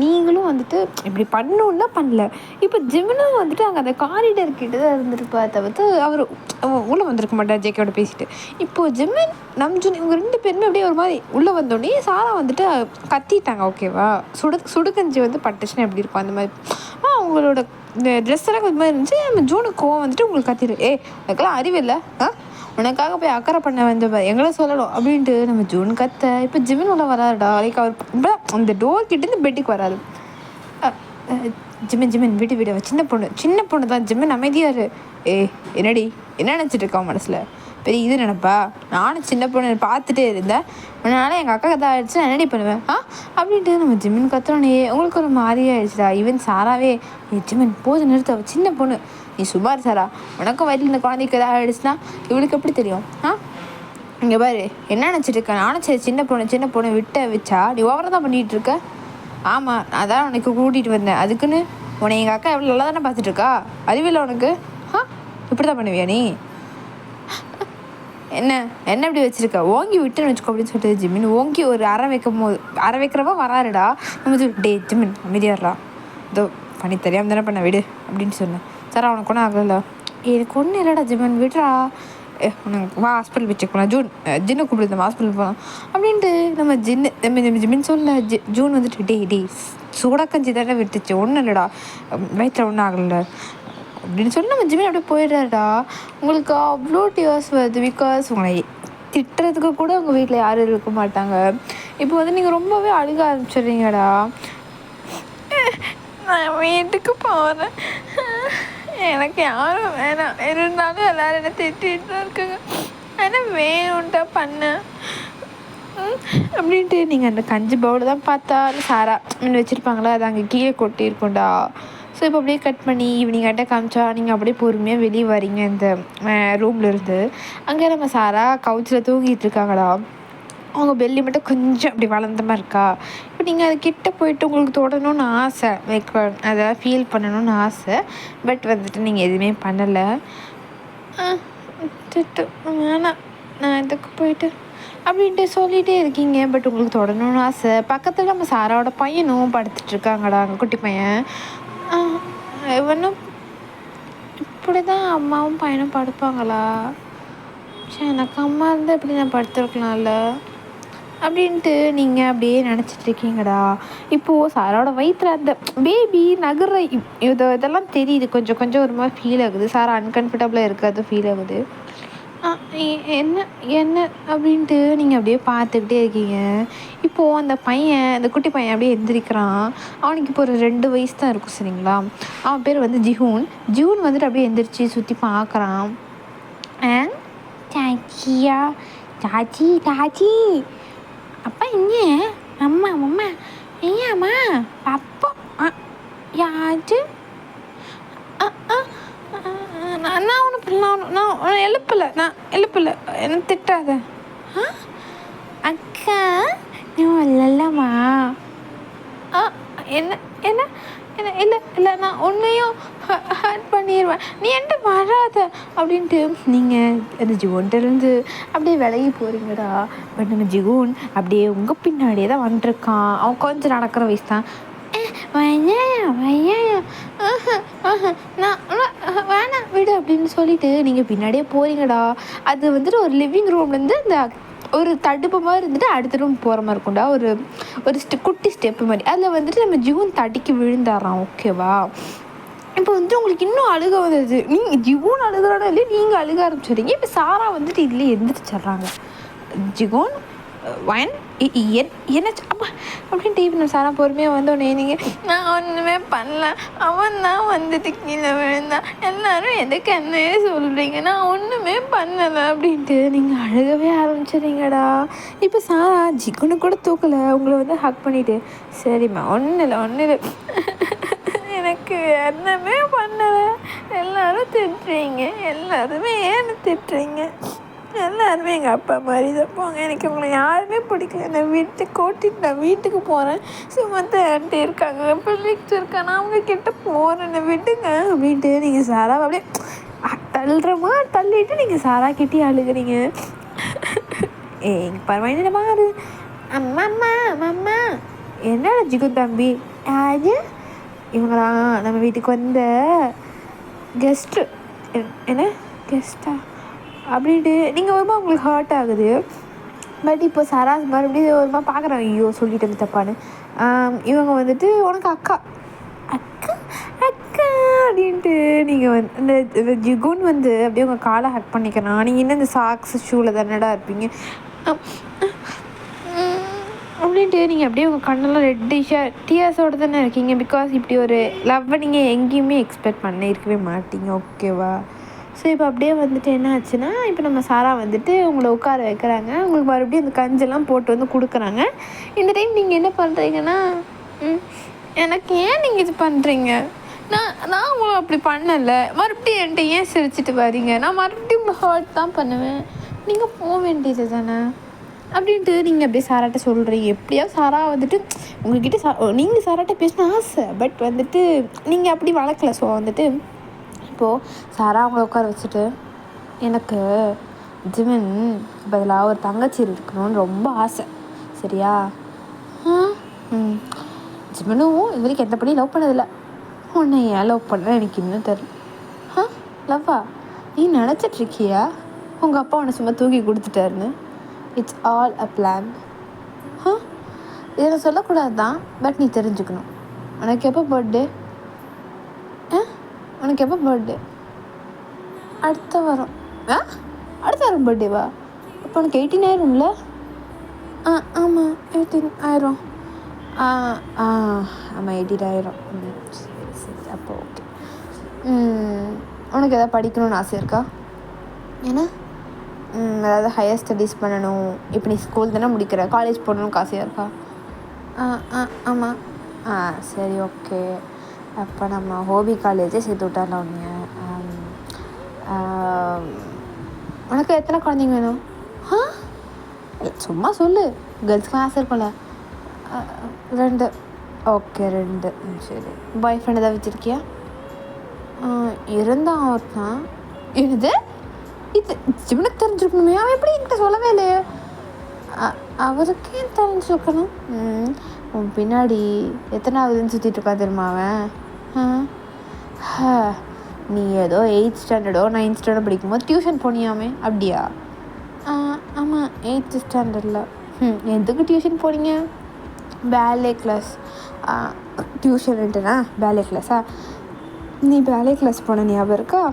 நீங்களும் வந்துட்டு இப்படி பண்ணணுன்னா பண்ணல. இப்போ ஜிமினும் வந்துட்டு அங்கே அந்த காரிடர் கிட்ட தான் இருந்துருப்பா தவிர்த்து அவர் உள்ளே வந்திருக்க மாட்டார் ஜேகேயோட பேசிட்டு. இப்போது ஜிமின் ஜூன் இவங்க 2 பேருமே அப்படியே ஒரு மாதிரி உள்ளே வந்தோடனே சாரா வந்துட்டு கத்திட்டாங்க. ஓகேவா? சுடுகஞ்சி வந்து பட்டுச்சுன்னா எப்படி இருக்கும் அந்த மாதிரி. அவங்களோட இந்த ட்ரெஸ் எல்லாம் கொஞ்சம் மாதிரி இருந்துச்சு. நம்ம ஜூனுக்கு கோவம் வந்துட்டு உங்களுக்கு கத்திடு, அதுக்கெல்லாம் அறிவில்லை, உனக்காக போய் அக்கறை பண்ண வந்த எங்களை சொல்லணும் அப்படின்ட்டு நம்ம ஜூன் கத்த. இப்போ ஜிமின் உள்ள வராருடா. லைக் அவர் அந்த டோர் கிட்டேருந்து பெட்டுக்கு வராது. ஜிமின் வீடு சின்ன பொண்ணு தான். ஜிமின் அமைதியாரு. என்னடி என்ன நினச்சிட்டு இருக்கான் மனசில்? பெரிய இது நினப்பா? நானும் சின்ன பொண்ணு பார்த்துட்டே இருந்தேன், அதனால எங்கள் அக்கா கதை ஆகிடுச்சு, நான் என்னடி பண்ணுவேன் அப்படின்ட்டு நம்ம ஜிமின் கத்துறோன்னே உங்களுக்கு ஒரு மாதிரி ஆகிடுச்சுடா. ஈவன் சாராவே, ஜிமின் போது நிறுத்த, சின்ன பொண்ணு, நீ சுமார் சாரா, உனக்கும் வயலில் இந்த குழந்தைக்கு எதாவது ஆகிடுச்சுன்னா இவளுக்கு எப்படி தெரியும்? இங்கே பாரு, என்ன நினச்சிட்டு இருக்கேன்? நானும் சரி சின்ன பொண்ணு வச்சா நீ ஓவராக தான் பண்ணிகிட்டு இருக்க. ஆமாம், அதான் உனக்கு கூட்டிகிட்டு வந்தேன், அதுக்குன்னு உன்னை எங்கள் அக்கா எவ்வளோ நல்லா தானே பார்த்துட்ருக்கா, அறிவில்லை உனக்கு? இப்படி தான் பண்ணுவியா நீ? என்ன இப்படி வச்சுருக்க? ஓங்கி விட்டுன்னு வச்சுக்கோ அப்படின்னு சொல்லிட்டு ஜிமின் ஓங்கி ஒரு அரை வைக்கிறவா வராருடா. நம்ம டே ஜிமின் அமைதியாடுறா, இதோ பண்ணி தெரியாமல் தானே பண்ண, விடு அப்படின்னு சொன்னேன். சார் அவனுக்கு ஒன்றும் ஆகல. எனக்கு ஒன்றும் இல்லைடா ஜிமின், விடுறா, உனக்கு வா ஹாஸ்பிட்டல் போய் செக் பண்ணலாம், ஜின்னு கூப்பிடுது ஹாஸ்பிட்டல் போகலாம் அப்படின்ட்டு நம்ம ஜிமின் சொல்ல. ஜூன் வந்துட்டு டே சூடாக்கஞ்சி தானே விட்டுச்சு, ஒன்றும் இல்லைடா, வயிற்றில் ஒன்றும் ஆகலை அப்படின்னு சொல்லி நம்ம ஜிமின் அப்படியே போயிடுறாருடா. உங்களுக்கு அவ்வளோ டியர்ஸ் வருது. பிகாஸ் உங்களை திட்டுறதுக்கு கூட உங்கள் வீட்டில் யாரும் இருக்க மாட்டாங்க. இப்போ வந்து நீங்கள் ரொம்பவே அழுக ஆரம்பிச்சிடுறீங்கடா. நான் வீட்டுக்கு போகிறேன், எனக்கு யாரும் வேணாம், இருந்தாலும் எல்லோரும் என்ன திட்டிகிட்டு தான் இருக்காங்க, ஆனால் வேணும்ட்டா பண்ணேன் அப்படின்ட்டு நீங்கள் அந்த கஞ்சி பவுல் தான் பார்த்தா சாரா மீன் வச்சுருப்பாங்களா, அது அங்கே கீழே கொட்டியிருக்கும்டா. ஸோ இப்போ அப்படியே கட் பண்ணி ஈவினிங் ஆகிட்ட காமிச்சா நீங்கள் அப்படியே பொறுமையாக வெளியே வரீங்க இந்த ரூமில் இருந்து. அங்கே நம்ம சாரா கவுச்சில் தூங்கிட்டு இருக்காங்கடா. அவங்க பெல்லி மட்டும் கொஞ்சம் அப்படி வளர்ந்த மாதிரி இருக்கா. இப்போ நீங்கள் அது கிட்ட போயிட்டு உங்களுக்கு தொடணும்னு ஆசை, லைக் அதை ஃபீல் பண்ணணும்னு ஆசை. பட் வந்துட்டு நீங்கள் எதுவுமே பண்ணலை. வேணாம், நான் இதுக்கு போயிட்டு அப்படின்ட்டு சொல்லிகிட்டே இருக்கீங்க. பட் உங்களுக்கு தொடணும்னு ஆசை. பக்கத்தில் நம்ம சாராவோட பையனும் படுத்துட்ருக்காங்கடா, அங்கே குட்டி பையன். இவனும் இப்படி தான் அம்மாவும் பையனும் படுப்பாங்களா? சரி, எனக்கு அம்மா இருந்தால் இப்படி நான் படுத்துருக்கலாம்ல அப்படின்ட்டு நீங்கள் அப்படியே நினச்சிட்ருக்கீங்கடா. இப்போது சாராவோட வயிற்றில் அந்த பேபி நகர இதெல்லாம் தெரியுது. கொஞ்சம் ஒரு மாதிரி ஃபீல் ஆகுது. சாரா அன்கம்ஃபர்டபுளாக இருக்காது, ஃபீல் ஆகுது. என்ன அப்படின்ட்டு நீங்கள் அப்படியே பார்த்துக்கிட்டே இருக்கீங்க. இப்போது அந்த குட்டி பையன் அப்படியே எந்திரிக்கிறான். அவனுக்கு இப்போ ஒரு 2 வயசு தான் இருக்கும் சரிங்களா. அவன் பேர் வந்து ஜூன் வந்துட்டு அப்படியே எந்திரிச்சு சுற்றி பார்க்குறான். சாச்சி அப்பா இங்கே, அம்மா ஐயாம்மா அப்பா யாச்சு நான் ஒன்றும் எழுப்பலை என்ன திட்டாத. அக்கா நான் இல்லைல்லம்மா. என்ன இல்லை இல்லை இல்லை நான் உன்னையும் ஹர்ட் பண்ணிடுவேன், நீ என்கிட்ட வராத அப்படின்ட்டு நீங்கள் அந்த ஜிகோன்கிட்டருந்து அப்படியே விலகி போகிறீங்கடா. பட் நம்ம ஜிகோன் அப்படியே உங்கள் பின்னாடியே தான் வந்துட்டுருக்கான். அவன் கொஞ்சம் நடக்கிற வயசு தான். நான் வேணாம் விடு அப்படின்னு சொல்லிட்டு நீங்கள் பின்னாடியே போகிறீங்கடா. அது வந்துட்டு ஒரு லிவிங் ரூம்லேருந்து அந்த ஒரு தடுப்பு மாதிரி இருந்துட்டு அடுத்த ரூம் போகிற மாதிரி இருக்கும்டா. ஒரு ஒரு குட்டி ஸ்டெப்பு மாதிரி. அதில் வந்துட்டு நம்ம ஜிகோன் தடிக்கி விழுந்தாராம். ஓகேவா? இப்போ வந்துட்டு உங்களுக்கு இன்னும் அழுக வந்தது. நீங்கள் ஜிகோன் அழுகிறானோ இல்லையே, நீங்கள் அழுக ஆரம்பிச்சிடுறீங்க. இப்போ சாரா வந்துட்டு இதில் எந்திரிச்சிட்றாங்க. ஜிகோன் வயன் என்ன அப்பா அப்படின்ட்டு இப்போ நான் சாரா பொறுமையாக வந்தோடனே நீங்கள் நான் ஒன்றுமே பண்ணல, அவன் தான் வந்துட்டு கீழே விழுந்தான், எல்லோரும் எதுக்கு என்னையே சொல்கிறீங்க, நான் ஒன்றுமே பண்ணலை அப்படின்ட்டு நீங்கள் அழுகவே ஆரம்பிச்சிடுறீங்கடா. இப்போ சாரா ஜிகோனை கூட தூக்கலை, உங்களை வந்து ஹக் பண்ணிவிட்டு சரிம்மா ஒன்றும் இல்லை எனக்கு என்னமே பண்ணலை, எல்லோரும் திட்டுறீங்க, எல்லாருமே ஏன்னு திட்டுறீங்க, எல்லாருமே எங்கள் அப்பா மாதிரி தான் போங்க, எனக்கு உங்களை யாருமே பிடிக்கல, நான் வீட்டுக்கு ஓட்டிட்டு நான் வீட்டுக்கு போகிறேன், சுமத்த ஆண்டி இருக்காங்க, பிள்ளைக்கு இருக்காங்க, அவங்க கிட்ட போகிறேன்னு விட்டுங்க அப்படின்ட்டு நீங்கள் சாரா அப்படியே தள்ளுறமா தள்ளிட்டு நீங்கள் சாரா கிட்டே அழுகிறீங்க. எங்கள் பரவாயில்ல பாரு அம்மா அம்மா அம்மா என்னடா ஜிகோன் தம்பி, அது இவங்களாம் நம்ம வீட்டுக்கு வந்த கெஸ்ட்டு. என்ன கெஸ்ட்டா அப்படின்ட்டு நீங்கள் ஒருமா உங்களுக்கு ஹர்ட் ஆகுது. பட் இப்போ சராஸ் மறுபடியும் ஒருமா பார்க்குறாங்க, ஐயோ சொல்லிட்டு வந்து தப்பான்னு. இவங்க வந்துட்டு உனக்கு அக்கா அக்கா அக்கா அப்படின்ட்டு நீங்கள் வந்து இந்த ஜிகோன் வந்து அப்படியே உங்கள் காலை ஹக் பண்ணிக்கிறான். நீங்கள் இன்னும் இந்த சாக்ஸ் ஷூவில் தானடா இருப்பீங்க அப்படின்ட்டு நீங்கள் அப்படியே உங்கள் கண்ணெல்லாம் ரெட்டிஷாக டியர்ஸோடு தானே இருக்கீங்க. பிகாஸ் இப்படி ஒரு லவ்வை நீங்கள் எங்கேயுமே எக்ஸ்பெக்ட் பண்ணியிருக்கவே மாட்டீங்க. ஓகேவா? ஸோ இப்போ அப்படியே வந்துட்டு என்ன ஆச்சுன்னா, இப்போ நம்ம சாரா வந்துட்டு உங்களை உட்கார வைக்கிறாங்க. உங்களுக்கு மறுபடியும் அந்த கஞ்செல்லாம் போட்டு வந்து கொடுக்குறாங்க. இந்த டைம் நீங்கள் என்ன பண்ணுறீங்கன்னா, எனக்கு ஏன் நீங்கள் இது பண்ணுறீங்க, நான் உங்களை அப்படி பண்ணலை, மறுபடியும் என்கிட்ட ஏன் சிரிச்சிட்டு வரீங்க, நான் மறுபடியும் உங்களை ஹர்ட் தான் பண்ணுவேன், நீங்கள் போக வேண்டியது தானே அப்படின்ட்டு நீங்கள் அப்படியே சாராட்ட சொல்கிறீங்க. எப்படியாவது சாரா வந்துட்டு உங்கள்கிட்ட நீங்கள் சாராட்ட பேசின ஆசை, பட் வந்துட்டு நீங்கள் அப்படி வளர்க்கல. ஸோ வந்துட்டு இப்போது சாரா அவங்கள உட்கார வச்சுட்டு, எனக்கு ஜிமின் பதிலாக ஒரு தங்கச்சி இருக்கணும்னு ரொம்ப ஆசை, சரியா? ஜிமினும் இது வரைக்கும் எந்த படி லவ் பண்ணதில்லை, உன்னை ஏன் லவ் பண்ணுறேன் எனக்கு இன்னும் தெரியல. லவ்வா நீ நினச்சிட்ருக்கியா உங்கள் அப்பா உன்னை சும்மா தூக்கி கொடுத்துட்டாருன்னு? It's all a plan. இதை சொல்லக்கூடாது தான், பட் நீ தெரிஞ்சுக்கணும். உனக்கு எப்போ பர்த்டே? உனக்கு எப்போ பர்த்டே? அடுத்த வாரம். அடுத்த வாரம் பர்த்டேவா? அப்போ உனக்கு 18 ஆயிரும்ல? ஆமாம் 18 ஆயிரும். ஆமாம் 18 ஆயிரும். சரி சரி, அப்போ ஓகே. உனக்கு எதாவது படிக்கணும்னு ஆசை இருக்கா? ஏன்னா அதாவது ஹையர் ஸ்டடீஸ் பண்ணணும், இப்போ நீ ஸ்கூல் தானே முடிக்கிற, காலேஜ் போடணும்னு ஆசையாக இருக்கா? ஆமாம். சரி ஓகே, அப்போ நம்ம ஹோபி காலேஜே சேர்த்து விட்டார்ல உன்னைய. உனக்கு எத்தனை குழந்தைங்க வேணும்? சும்மா சொல்லு, கேர்ள்ஸ்க்கு ஆசை இருக்கும்ல. 2. ஓகே 2. சரி, பாய் ஃப்ரெண்ட் எதாவது வச்சுருக்கியா? இருந்தான் ஒருத்தான். இது ஜிம்னுக்கு தெரிஞ்சுக்கணுமே, அவன் எப்படி என்கிட்ட சொல்லவே இல்லையே. அவருக்கே தெரிஞ்சுக்கணும். உன் பின்னாடி எத்தனாவதுன்னு சுற்றிட்டு இருக்கா தெரியுமா அவன்? நீ ஏதோ 8th ஸ்டாண்டர்டோ 9th ஸ்டாண்டர்டோ படிக்கும்போது டியூஷன் போனியாமே, அப்படியா? ஆமாம் 8th ஸ்டாண்டர்டில். எதுக்கு டியூஷன் போனீங்க? பேலே கிளாஸ். டியூஷன்ட்டுனா பேலே கிளாஸா? நீ பேலே கிளாஸ் போன ஞாபகம் இருக்கா?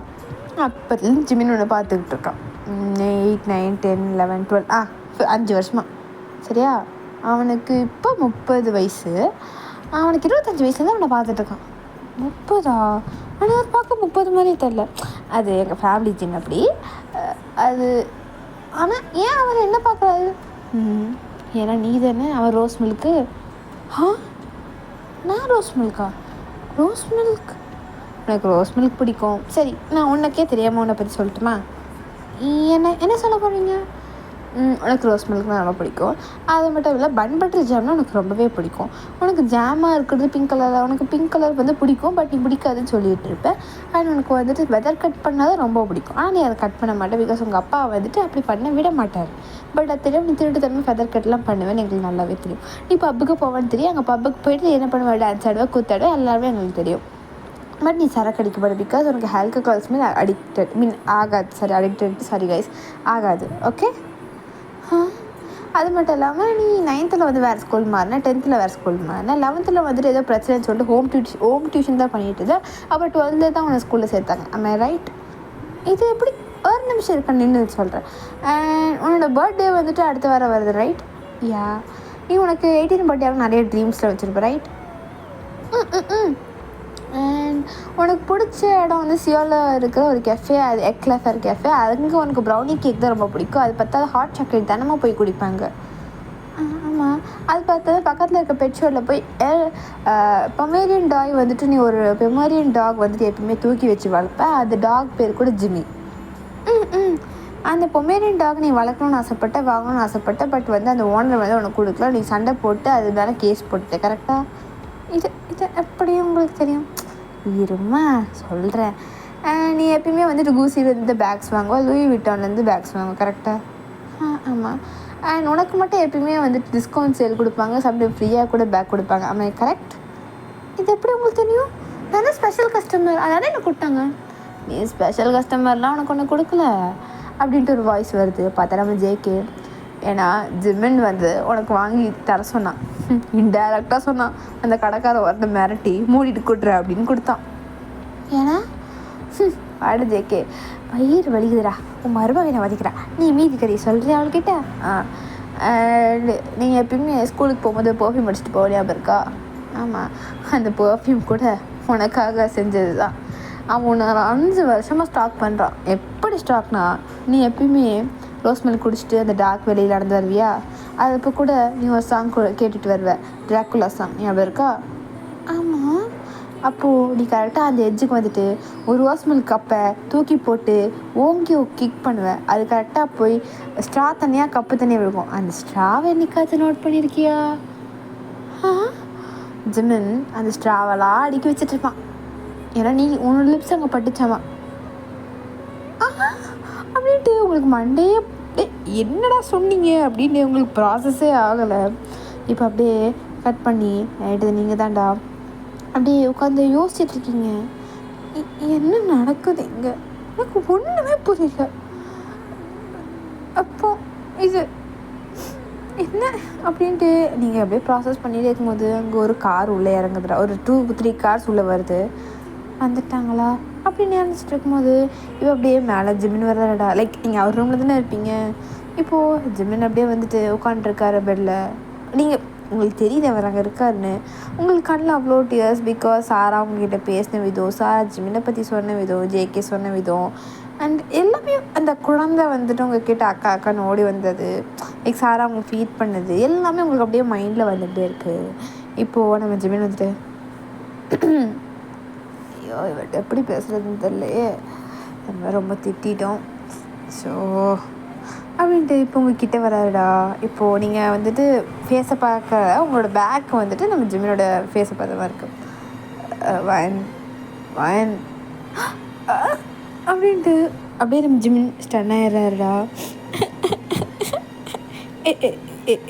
அப்போதுலேருந்து ஜிமின் ஒன்று பார்த்துக்கிட்டு இருக்கான். 8, 9, 10, 11, 12 5 வருஷமா, சரியா? அவனுக்கு இப்போ 30 வயசு. அவனுக்கு 25 வயசுல தான் அவனை பார்த்துட்ருக்கான். 30ஆ? ஆனால் அவர் பார்க்க 30 மாதிரியே தெரில. அது எங்கள் ஃபேமிலி ஜின் அப்படி. அது ஆனால் ஏன் அவர் என்ன பார்க்குறாரு? ஏன்னா நீ தானே அவன் ரோஸ் மில்க்கு. நான் ரோஸ் மில்கா? Rose milk? எனக்கு ரோஸ் மில்க் பிடிக்கும். சரி, நான் உனக்கே தெரியாமல் உன்னை பற்றி சொல்லட்டுமா? என்ன சொல்ல போகிறீங்க? உனக்கு ரோஸ் மில்க்னால் ரொம்ப பிடிக்கும். அது மட்டும் இல்லை பன் பட்டர் ஜாம்னால் உனக்கு ரொம்பவே பிடிக்கும். உனக்கு ஜாமாக இருக்கிறது பிங்க் கலரில், உனக்கு பிங்க் கலர் வந்து பிடிக்கும், பட் நீ பிடிக்காதுன்னு சொல்லிகிட்டு இருப்பேன். அண்ட் உனக்கு வந்துட்டு வெதர் கட் பண்ணால் தான் ரொம்ப பிடிக்கும். ஆனால் நீ அதை கட் பண்ண மாட்டேன், பிகாஸ் உங்கள் அப்பா வந்துட்டு அப்படி பண்ண விட மாட்டார். பட் அது தெரியும், நீ திருட்டு தரமே ஃபெதர் கட்லாம் பண்ணுவேன்னு எங்களுக்கு நல்லாவே தெரியும். நீ பப்புக்கு போவேன்னு தெரியும், அங்கே பப்புக்கு போயிட்டு என்ன பண்ணுவேன், டான்ஸ் ஆடுவேன், கூத்தாடுவேன், எல்லாருமே எங்களுக்கு தெரியும். பட் நீ சரக்கு அடிக்கப்படும், பிகாஸ் உனக்கு ஆல்கஹால்ஸ் மீன் அடிக்டட் சாரி கைஸ் ஆகாது. ஓகே. அது மட்டும் இல்லாமல் நீ 9th வந்து வேறு ஸ்கூல் மாறினா, 10th வேறு ஸ்கூல் மாறினா, 11th வந்துட்டு ஏதோ பிரச்சனைன்னு சொல்லிட்டு ஹோம் டியூஷன் தான் பண்ணிட்டு இருந்தேன். அப்புறம் 12th தான் உன்னை ஸ்கூலில் சேர்த்தாங்க. am I right? இது எப்படி ஒரு நிமிஷம் இருக்க நின்று சொல்கிறேன். அண்ட் உன்னோட பர்த்டே வந்துட்டு அடுத்த வாரம் வருது, ரைட்? யா. நீ உனக்கு 18 பர்த்டே நிறைய ட்ரீம்ஸில் வச்சுருப்ப, ரைட்? அண்ட் உனக்கு பிடிச்ச இடம் வந்து சியோவில் இருக்கிற ஒரு கெஃபே, அது எக்லஃபர் கெஃபே. அங்கே உனக்கு ப்ரௌனி கேக் தான் ரொம்ப பிடிக்கும். அது பார்த்தா ஹாட் சாக்லேட் தினமும் போய் குடிப்பாங்க. ஆமாம். அது பார்த்தா பக்கத்தில் இருக்க பெட் ஷோவில் போய் பொமேரியன் டாக் வந்துட்டு நீ ஒரு பொமேரியன் டாக் வந்துட்டு எப்பவுமே தூக்கி வச்சு வளர்ப்ப. அது டாக் பேர் கூட ஜிம்மி. அந்த பொமேரியன் டாக் நீ வளர்க்கணும்னு ஆசைப்பட்ட, வாங்கணும்னு ஆசைப்பட்ட, பட் வந்து அந்த ஓனர் வந்து உனக்கு கொடுக்கல. நீ சண்டை போட்டு அது மேலே கேஸ் போட்டுட்ட, கரெக்டாக? இது எப்படி உங்களுக்கு தெரியும்? இருமா சொல்கிறேன். நீ எப்பயுமே வந்துட்டு கூசிலேருந்து பேக்ஸ் வாங்குவா, லூயி விட்டான்லேருந்து பேக்ஸ் வாங்குவோம், கரெக்டாக? ஆமாம். அண்ட் உனக்கு மட்டும் எப்பயுமே வந்துட்டு டிஸ்கவுண்ட் சேல் கொடுப்பாங்க, சம்டைம் ஃப்ரீயாக கூட பேக் கொடுப்பாங்க. ஆமாம், கரெக்ட்? இது எப்படி உங்களுக்கு தெரியும்? தானே ஸ்பெஷல் கஸ்டமர், அதனால என்ன கொடுத்தாங்க. நீ ஸ்பெஷல் கஸ்டமர்லாம் உனக்கு ஒன்று கொடுக்கல அப்படின்ட்டு ஒரு வாய்ஸ் வருது. பார்த்தா நம்ம ஜேகே. ஏன்னா ஜிமின் வந்து உனக்கு வாங்கி தர சொன்னான், இன்டைரக்டாக சொன்னான். அந்த கடைக்கார வரத மிரட்டி மூடிட்டு கொடுற அப்படின்னு கொடுத்தான். ஏன்னா வாட ஜேகே, பயிர் வலிக்குதுடா, உன் மருமகனை வலிக்கிறா, நீ மீதி கறி சொல்கிறியா அவள்கிட்ட? நீங்கள் எப்பயுமே ஸ்கூலுக்கு போகும்போது பர்ஃப்யூம் அடிச்சுட்டு போக ஞாபகம் இருக்கா? ஆமாம், அந்த பர்ஃப்யூம் கூட உனக்காக செஞ்சது தான். அவன் உன்னை 5 வருஷமாக ஸ்டாக் பண்ணுறான். எப்படி ஸ்டாக்னா, நீ எப்பயுமே ரோஸ் மில்க் குடிச்சிட்டு அந்த டார்க் வெளியில் நடந்து வருவியா? அது இப்போ கூட நீ ஒரு சாங் கேட்டுட்டு வருவேன், ட்ராக்குலா சாங், ஞாபகம் இருக்கா? ஆமாம். அப்போது நீ கரெக்டாக அந்த எட்ஜுக்கு வந்துட்டு ஒரு ரோஸ் மில்க் கப்பை தூக்கி போட்டு ஓங்கி கிக் பண்ணுவேன். அது கரெக்டாக போய் ஸ்ட்ரா தனியாக கப்பு தனியாக விழுகும். அந்த ஸ்ட்ராவை என்னைக்காச்சும் நோட் பண்ணியிருக்கியா? ஜிமின் அந்த ஸ்ட்ராவெல்லாம் அடுக்கி வச்சுட்ருப்பான். ஏன்னா நீ உன்னோட லிப்ஸ் அங்கே பட்டுச்சாமா அப்படின்ட்டு உங்களுக்கு மண்டையே என்னடா சொன்னீங்க அப்படின்னு உங்களுக்கு ப்ராசஸே ஆகலை. இப்போ அப்படியே கட் பண்ணி நைட்டு நீங்கள் தான்டா அப்படியே உட்காந்து யோசிச்சுட்ருக்கீங்க, என்ன நடக்குது இங்கே, எனக்கு ஒன்றுமே புரியல. அப்போ இது என்ன அப்படின்ட்டு நீங்கள் அப்படியே ப்ராசஸ் பண்ணிகிட்டே இருக்கும்போது அங்கே ஒரு கார் உள்ளே இறங்குதுடா. ஒரு 2-3 கார்ஸ் உள்ளே வருது. வந்துட்டாங்களா அப்படின்னு நினச்சிட்டு இருக்கும்போது இப்போ அப்படியே மேலே ஜிமின் வர்றாடா. லைக் நீங்கள் அவர் ரூமில் தானே இருப்பீங்க. இப்போது ஜிமின் அப்படியே வந்துட்டு உட்காண்ட்ருக்காரு பெட்டில். நீங்கள் உங்களுக்கு தெரியுது அவர் அங்கே இருக்காருன்னு. உங்களுக்கு கண்ணில் அவ்வளோ டியர்ஸ், பிகாஸ் சாரா அவங்ககிட்ட பேசின விதம், சாரா ஜிமினை பற்றி சொன்ன விதம், ஜேகே சொன்ன விதம், அண்ட் எல்லாமே அந்த குழந்தை வந்துட்டு உங்ககிட்ட அக்கா அக்கான்னு ஓடி வந்தது, லைக் சாரா அவங்க ஃபீட் பண்ணது எல்லாமே உங்களுக்கு அப்படியே மைண்டில் வந்துகிட்டே இருக்குது. இப்போது நம்ம ஜிமின் வந்துட்டு ஐயோ இவர்கிட்ட எப்படி பேசுகிறதுன்னு தெரியலையே, நம்ம ரொம்ப திட்டோம். ஸோ அப்படின்ட்டு இப்போ உங்ககிட்ட வராதுடா. இப்போது நீங்கள் வந்துட்டு ஃபேஸை பார்க்க உங்களோட பேக் வந்துட்டு நம்ம ஜிமினோட ஃபேஸை பார்த்த மாதிரி இருக்கும். வயன் அப்படின்ட்டு அப்படியே நம்ம ஜிமின் ஸ்டன் ஆயிடுறாருடா.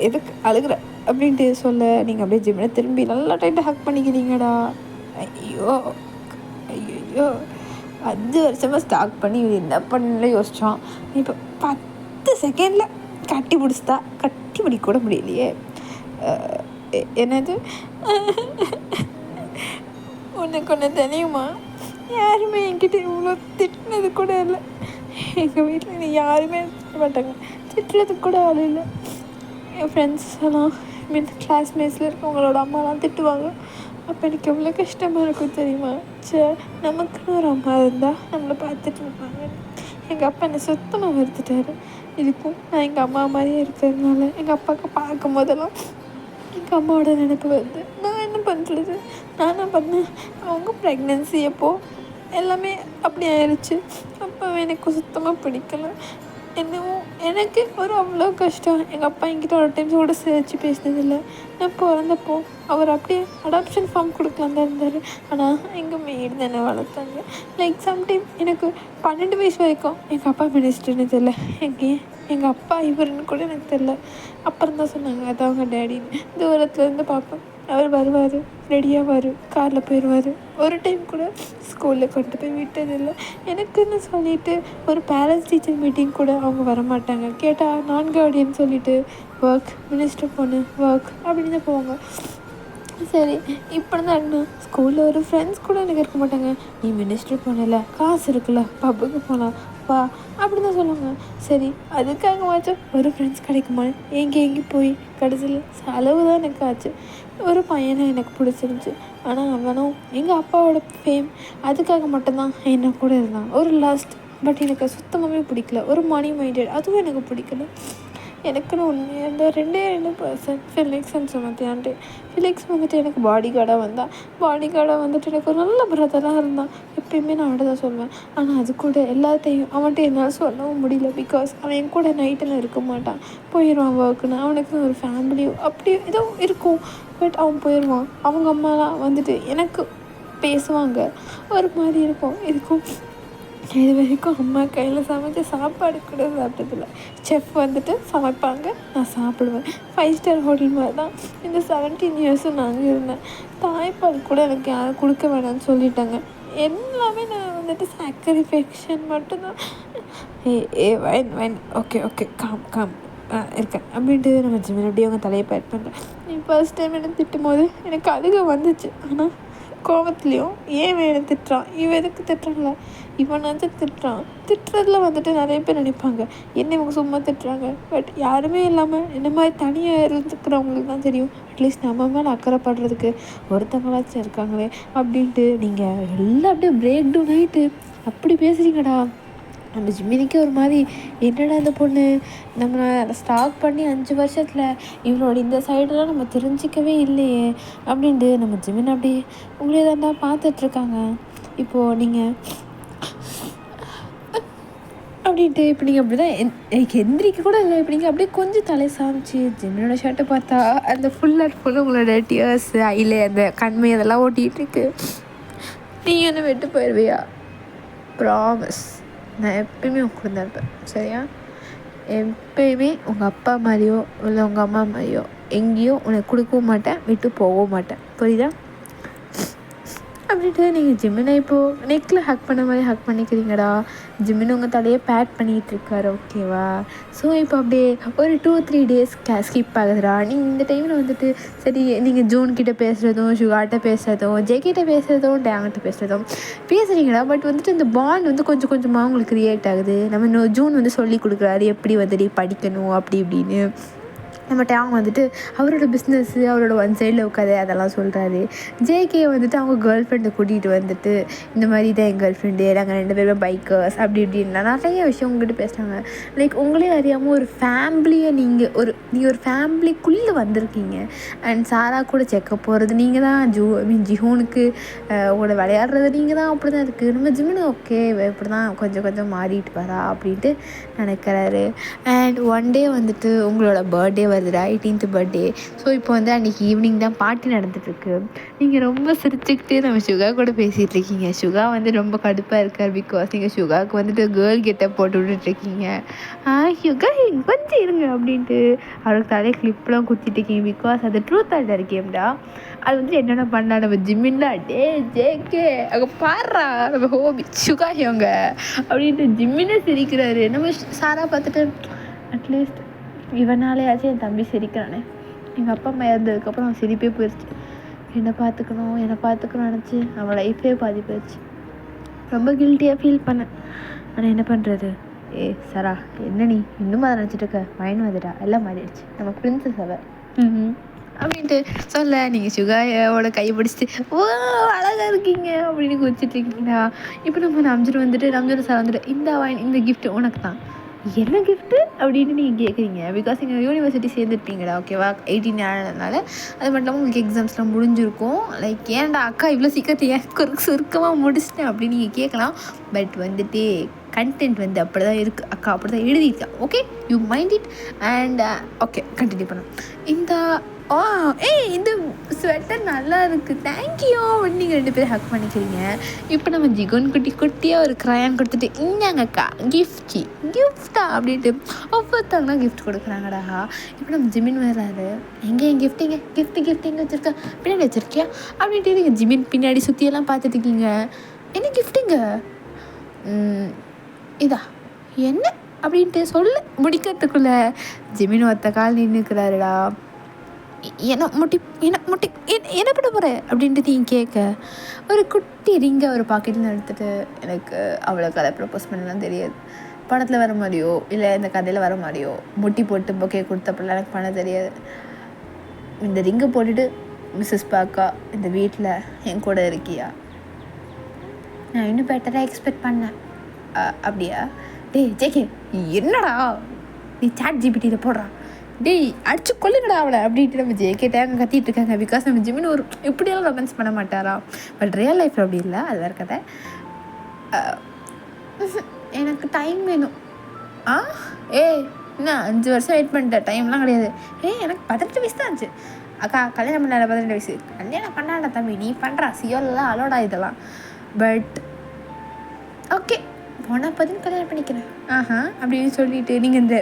எதுக்கு அழுகிற அப்படின்ட்டு சொல்ல நீங்கள் அப்படியே ஜிமினை திரும்பி நல்லா டைட்டாக ஹக் பண்ணிக்கிறீங்கடா. ஐயோ 5 வருஷமாக ஸ்டாக் பண்ணி இது என்ன பண்ணல யோசித்தோம். இப்போ 10 செகண்டில் கட்டி பிடிச்சிட்டா. கட்டி பிடிக்க கூட முடியலையே. என்னது உனக்கு ஒன்று தெரியுமா, யாருமே என்கிட்ட இவ்வளோ திட்டினது கூட இல்லை. எங்கள் வீட்டில் நீ யாருமே திட்ட மாட்டாங்க, திட்டுறதுக்கு கூட ஆள் இல்லை. என் ஃப்ரெண்ட்ஸ் எல்லாம் கிளாஸ்மேட்ஸில் இருக்கவங்களோட அம்மாலாம் திட்டுவாங்க. அப்போ எனக்கு எவ்வளோ கஷ்டமாக இருக்கும் தெரியுமா. நமக்குன்னு ஒரு அம்மா இருந்தால் நம்மளை பார்த்துட்டு இருப்பாங்க. எங்கள் அப்பா என்னை சுத்தமாக வருத்துட்டாரு. இதுக்கும் நான் எங்கள் அம்மா மாதிரியே இருக்கிறதுனால எங்கள் அப்பாவுக்கு பார்க்கும் போதெல்லாம் எங்கள் அம்மாவோட நினைப்பு வருது. நான் என்ன பண்ணுறது, நான் என்ன பண்ணேன், அவங்க ப்ரெக்னென்சி அப்போது எல்லாமே அப்படி ஆயிடுச்சு. அப்போ எனக்கு சுத்தமாக பிடிக்கல. என்னவோ எனக்கு ஒரு அவ்வளோ கஷ்டம். எங்கள் அப்பா என்கிட்ட ஒரு டைம் கூட சிரிச்சு பேசினதில்லை. நான் பிறந்தப்போ அவர் அப்படியே அடாப்ஷன் ஃபார்ம் கொடுக்கலாம் தான் இருந்தார். ஆனால் எங்கள் மெய்டு தானே வளர்த்தாங்க. லைக் சம்டைம் எனக்கு 12 வயசு வரைக்கும் எங்கள் அப்பா மினிஸ்டர்னு தெரில. எங்கள் அப்பா இவருன்னு கூட எனக்கு தெரில. அப்புறம் தான் சொன்னாங்க அது அவங்க டேடின்னு. தூரத்துலேருந்து பார்ப்பேன். அவர் வருவார், ரெடியாவார், காரில் போயிடுவார். ஒரு டைம் கூட ஸ்கூலில் கொண்டு போய் விட்டதில்லை. எனக்குன்னு சொல்லிட்டு ஒரு பேரண்ட்ஸ் டீச்சர் மீட்டிங் கூட அவங்க வரமாட்டாங்க. கேட்டால் நான் கார்டியன் சொல்லிவிட்டு ஒர்க், மினிஸ்டர் பொண்ணு ஒர்க் அப்படின்னு தான் போவாங்க. சரி, இப்படி தான் என்ன ஸ்கூலில் ஒரு ஃப்ரெண்ட்ஸ் கூட எனக்கு இருக்க மாட்டாங்க. நீ மினிஸ்டர் பொண்ணுல, காசு இருக்குல்ல, பப்புக்கு போகலாம் வா அப்படி தான் சொல்லுவாங்க. சரி, அதுக்காகவாச்சும் ஒரு ஃப்ரெண்ட்ஸ் கிடைக்குமா? எங்கேயும் போய் கடைசியில் செலவு தான் எனக்கு ஆச்சு. ஒரு பையனை எனக்கு பிடிச்சிருந்துச்சி. ஆனால் அவனும் எங்கள் அப்பாவோட ஃபேம் அதுக்காக மட்டும்தான் என்ன கூட இருந்தான். ஒரு லாஸ்ட் பட் எனக்கு சுத்தமாகவே பிடிக்கல. ஒரு மணி மைண்டட் அதுவும் எனக்கு பிடிக்கல. எனக்குன்னு உண்மையாக இந்த 2 பர்சன் ஃபிலிக்ஸ்ன்னு சொன்னது. ஃபிலிக்ஸ் வந்துட்டு எனக்கு பாடி கார்டாக வந்தான். பாடி கார்டாக வந்துட்டு எனக்கு ஒரு நல்ல பிரதராக இருந்தான். எப்பயுமே நான் அவன்கிட்ட தான் சொல்லுவேன். ஆனால் அது கூட எல்லாத்தையும் அவன்கிட்ட என்னால் சொல்லவும் முடியல. பிகாஸ் அவன் என் கூட நைட்டில் இருக்க மாட்டான், போயிடுவான் ஒர்க்குன்னு. அவனுக்கு ஒரு ஃபேமிலி அப்படி ஏதோ இருக்கும். பட் அவன் போயிடுவான். அவங்க அம்மாலாம் வந்துட்டு எனக்கு பேசுவாங்க. ஒரு மாதிரி இருக்கும். இது வரைக்கும் அம்மா கையில் சமைச்ச சாப்பாடு கூட சாப்பிட்டதில்ல. செஃப் வந்துட்டு சமைப்பாங்க, நான் சாப்பிடுவேன். 5 ஸ்டார் ஹோட்டல் மாதிரி தான் இந்த 17 இயர்ஸும் நாங்கள் இருந்தேன். தாய்ப்பால் கூட எனக்கு யாரும் கொடுக்க வேணாம்னு சொல்லிட்டாங்க. எல்லாமே நான் வந்துட்டு சாக்ரிஃபேக்ஷன் மட்டும்தான். வைன் ஓகே காம் இருக்கேன் அப்படின்ட்டு நம்ம ஜிம்மில் அப்படியே அவங்க தலையை பேட் பண்ணுறேன். நீ ஃபர்ஸ்ட் டைம் என்ன திட்டும் போது எனக்கு அழுக வந்துச்சு. ஆனால் கோபத்துலேயும் ஏன் வேணும் திட்டுறான், இவன் எதுக்கு திட்டுறாங்கள, இவனாச்சும் திட்டுறதுல வந்துட்டு நிறைய பேர் நினைப்பாங்க என்ன இவங்க சும்மா திட்டுறாங்க. பட் யாருமே இல்லாமல் இந்த மாதிரி தனியாக இருந்துக்கிறவங்களுக்கு தான் தெரியும் அட்லீஸ்ட் நம்ம மேலே அக்கறைப்படுறதுக்கு ஒருத்தங்களாச்சும் இருக்காங்களே அப்படின்ட்டு. நீங்கள் எல்லாம் அப்படியே பிரேக் டவுன் ஆகிட்டு அப்படி பேசுகிறீங்கடா. நம்ம ஜிம்மினிக்கே ஒரு மாதிரி என்னடா இந்த பொண்ணு நம்ம ஸ்டாக் பண்ணி 5 வருஷத்தில் இவனோட இந்த சைடெல்லாம் நம்ம தெரிஞ்சிக்கவே இல்லையே அப்படின்ட்டு நம்ம ஜிம்மின் அப்படியே உங்களே தாண்டா பார்த்துட்ருக்காங்க. இப்போது நீங்கள் அப்படின்ட்டு இப்போ நீங்கள் அப்படி தான் எனக்கு எந்திரிக்க கூட இல்லை. இப்போ நீங்கள் அப்படியே கொஞ்சம் தலை சாமிச்சு ஜிம்மினோட ஷர்ட்டை பார்த்தா அந்த ஃபுல் அண்ட் ஃபுல்லு உங்களோட டியர்ஸ் ஐயில் அந்த கண்மை அதெல்லாம் ஓட்டிகிட்ருக்கு. நீ என்ன விட்டு போயிடுவியா? ப்ராமிஸ் நான் எப்பயுமே உங்க கூட தான் இருப்பேன். சரியா? எப்பயுமே உங்கள் அப்பா மாதிரியோ இல்லை உங்கள் அம்மா மாதிரியோ எங்கேயோ உனக்கு கொடுக்கவும் மாட்டேன், விட்டு போகவும் மாட்டேன். புரியுதா? அப்படின்ட்டு நீங்கள் ஜிம்மினை இப்போது நெக்கில் ஹக் பண்ண மாதிரி ஹக் பண்ணிக்கிறீங்கடா. ஜிம்மின் உங்கள் தலையை பேட் பண்ணிகிட்ருக்காரு. ஓகேவா? ஸோ இப்போ அப்படியே ஒரு 2-3 டேஸ் ஸ்கிப் ஆகுதுடா. நீங்கள் இந்த டைமில் வந்துட்டு சரி நீங்கள் ஜூன்கிட்ட பேசுகிறதும் சுகார்கிட்ட பேசுகிறதும் ஜேகிட்ட பேசுகிறதும் டேங்கிட்ட பேசுகிறதும் பேசுகிறீங்கடா. பட் வந்துட்டு இந்த பாண்ட் வந்து கொஞ்சம் கொஞ்சமாக உங்களுக்கு க்ரியேட் ஆகுது. நம்ம இன்னும் ஜூன் வந்து சொல்லி கொடுக்குறாரு எப்படி வந்துட்டு படிக்கணும் அப்படி இப்படின்னு. நம்ம டேங் வந்துட்டு அவரோட பிஸ்னஸ்ஸு அவரோட ஒன் சைடில் உட்காது அதெல்லாம் சொல்கிறாரு. ஜேகே வந்துட்டு அவங்க கேர்ள் ஃப்ரெண்டை கூட்டிகிட்டு வந்துட்டு இந்த மாதிரி தான் என் கேர்ள் ஃப்ரெண்டு, நாங்கள் 2 பேரும் பைக்கர்ஸ் அப்படி இப்படின்னா நிறைய விஷயம் உங்கள்கிட்ட பேசுகிறாங்க. லைக் உங்களே அறியாமல் ஒரு ஃபேமிலியை நீங்கள் ஒரு ஃபேமிலிக்குள்ளே வந்திருக்கீங்க. அண்ட் சாரா கூட செக்கப் போகிறது நீங்கள் தான், ஜிஹோனுக்கு கூட விளையாடுறது நீங்கள் தான். அப்படி தான் இருக்குது. நம்ம ஜிம்மினு ஓகே இப்படி தான் கொஞ்சம் கொஞ்சம் மாறிட்டு வரா அப்படின்ட்டு நினைக்கிறாரு. அண்ட் ஒன் டே வந்துட்டு உங்களோட பர்த்டே வருதுடா, 18th பர்த்டே. ஸோ இப்போ வந்து அன்றைக்கி ஈவினிங் தான் பார்ட்டி நடந்துகிட்ருக்கு. நீங்கள் ரொம்ப சிரிச்சுக்கிட்டே நம்ம சுகா கூட பேசிகிட்டு இருக்கீங்க. சுகா வந்து ரொம்ப கடுப்பாக இருக்கார். பிகாஸ் நீங்கள் சுகாவுக்கு வந்துட்டு கேர்ள் கெட்ட போட்டு விட்டுட்ருக்கீங்க. சுகா கொஞ்சம் இருங்க அப்படின்ட்டு அவருக்கு தலையை கிளிப்லாம் குத்திட்டு இருக்கீங்க. பிகாஸ் அது ட்ரூத் ஆர் டேர் கேம்டா. அது வந்து என்னென்ன பண்ணலாம் நம்ம ஜிம்மின்னா டே ஜேகே அங்கே பாடுறா நம்ம ஹோபி சுகா இவங்க அப்படின்ட்டு ஜிம்மினே சிரிக்கிறாரு. நம்ம சாரா பார்த்துட்டு அட்லீஸ்ட் இவனாலேயாச்சும் என் தம்பி சிரிக்கிறானே. எங்கள் அப்பா அம்மா இறந்ததுக்கப்புறம் அவன் சிரிப்பே போயிடுச்சு. என்னை பார்த்துக்கணும் நினச்சி அவன் லைஃபே பாதி போயிடுச்சு. ரொம்ப கில்ட்டியாக ஃபீல் பண்ணேன். ஆனால் என்ன பண்ணுறது? சரா என்ன நீ இன்னும் அதை நினச்சிட்டு இருக்க? மைண்ட் வந்துட்டா எல்லாம் மாறிடுச்சு. நம்ம பிரின்சஸ் அவ அப்படின்ட்டு சொல்ல நீங்கள் சுகாயோட கை பிடிச்சிட்டு ஓ அழகாக இருக்கீங்க அப்படின்னு குதிச்சிட்டு இருக்கீங்களா. இப்போ நம்ம ரம்ஜன் வந்துட்டு சார் வந்துட்டு இந்த வாயின் இந்த கிஃப்ட் உனக்கு தான். என்ன கிஃப்ட்டு அப்படின்னு நீங்கள் கேட்குறீங்க. பிகாஸ் எங்கள் யூனிவர்சிட்டி சேர்ந்துருப்பீங்கடா, ஓகேவா? 18 ஆனதுனால. அது மட்டும் இல்லாமல் உங்களுக்கு எக்ஸாம்ஸ்லாம் முடிஞ்சிருக்கும். லைக் ஏன்டா அக்கா இவ்வளோ சீக்கிரத்தை ஏன் சுருக்கமாக முடிச்சிட்டேன் அப்படின்னு நீங்கள் கேட்கலாம். பட் வந்துட்டு கண்டென்ட் வந்து அப்படி தான் இருக்குது, அக்கா அப்படி தான் எழுதியிருக்கா. Okay, you mind it. And okay, continue பண்ணோம். இந்த ஸ்வெட்டர் நல்லா இருக்குது, தேங்க்யூ அப்படின்னு நீங்கள் 2 பேரும் ஹக் பண்ணிக்கிறீங்க. இப்போ நம்ம ஜிகோன் குட்டியாக ஒரு க்ரையான் கொடுத்துட்டு இந்தாங்கக்கா கிஃப்டா அப்படின்ட்டு ஒவ்வொருத்தவங்களாம் கிஃப்ட் கொடுக்குறாங்கடா. இப்போ நம்ம ஜிமின் வர்றாரு. என் கிஃப்ட் எங்கே வச்சுருக்கா, பின்னாடி வச்சுருக்கியா அப்படின்ட்டு நீங்கள் ஜிமின் பின்னாடி சுற்றியெல்லாம் பார்த்துட்டு இருக்கீங்க. என்ன கிஃப்ட்டுங்க? இதா என்ன அப்படின்ட்டு சொல்ல முடிக்கிறதுக்குள்ளே ஜிமின் ஒத்த கால் நின்றுக்கிறாருடா. என்ன பண்ண போகிற அப்படின்ட்டு நீங்கள் கேட்க, ஒரு குட்டி ரிங்கை ஒரு பாக்கெட்டில் எடுத்துகிட்டு, எனக்கு அவ்வளோ கதை ப்ரப்போஸ் பண்ணலாம் தெரியாது, படத்தில் வர மாதிரியோ இல்லை இந்த கதையில் வர மாதிரியோ முட்டி போட்டு பொக்கே கொடுத்தப்பெல்லாம் எனக்கு பண்ண தெரியாது. இந்த ரிங்கை போட்டுட்டு மிஸ்ஸஸ் பாக்கா இந்த வீட்டில் என் கூட இருக்கியா? நான் இன்னும் பெட்டராக எக்ஸ்பெக்ட் பண்ணேன். அப்படியா? ஜேகே என்னடா நீ சாட் ஜிபிடியில் போடுறான், அடிச்சு கொல்லுங்கடா அவளை அப்படின்ட்டு நம்ம ஜேகே டேங்க கத்திட்டு இருக்காங்க. பிகாஸ் நம்ம ஜிமின் ஒரு இப்படியெல்லாம் ரொமான்ஸ் பண்ண மாட்டாரா. பட் ரியல் லைஃப்பில் அப்படி இல்லை, அது வேறு கதை. எனக்கு டைம் வேணும். என்ன 5 வருஷம் வெயிட் பண்ணிட்டேன், டைம்லாம் கிடையாது. எனக்கு 18 வயசு தான் ஆச்சு. அக்கா கல்யாணம் பண்ணாட 18 வயசு, கல்யாணம் பண்ணாடா தம்பி, நீ பண்ணுறா சியோலாம் அலோடா இதெல்லாம். பட் ஓகே, போனால் பதில் கல்யாணம் பண்ணிக்கிறேன் அப்படின்னு சொல்லிட்டு நீங்கள் இந்த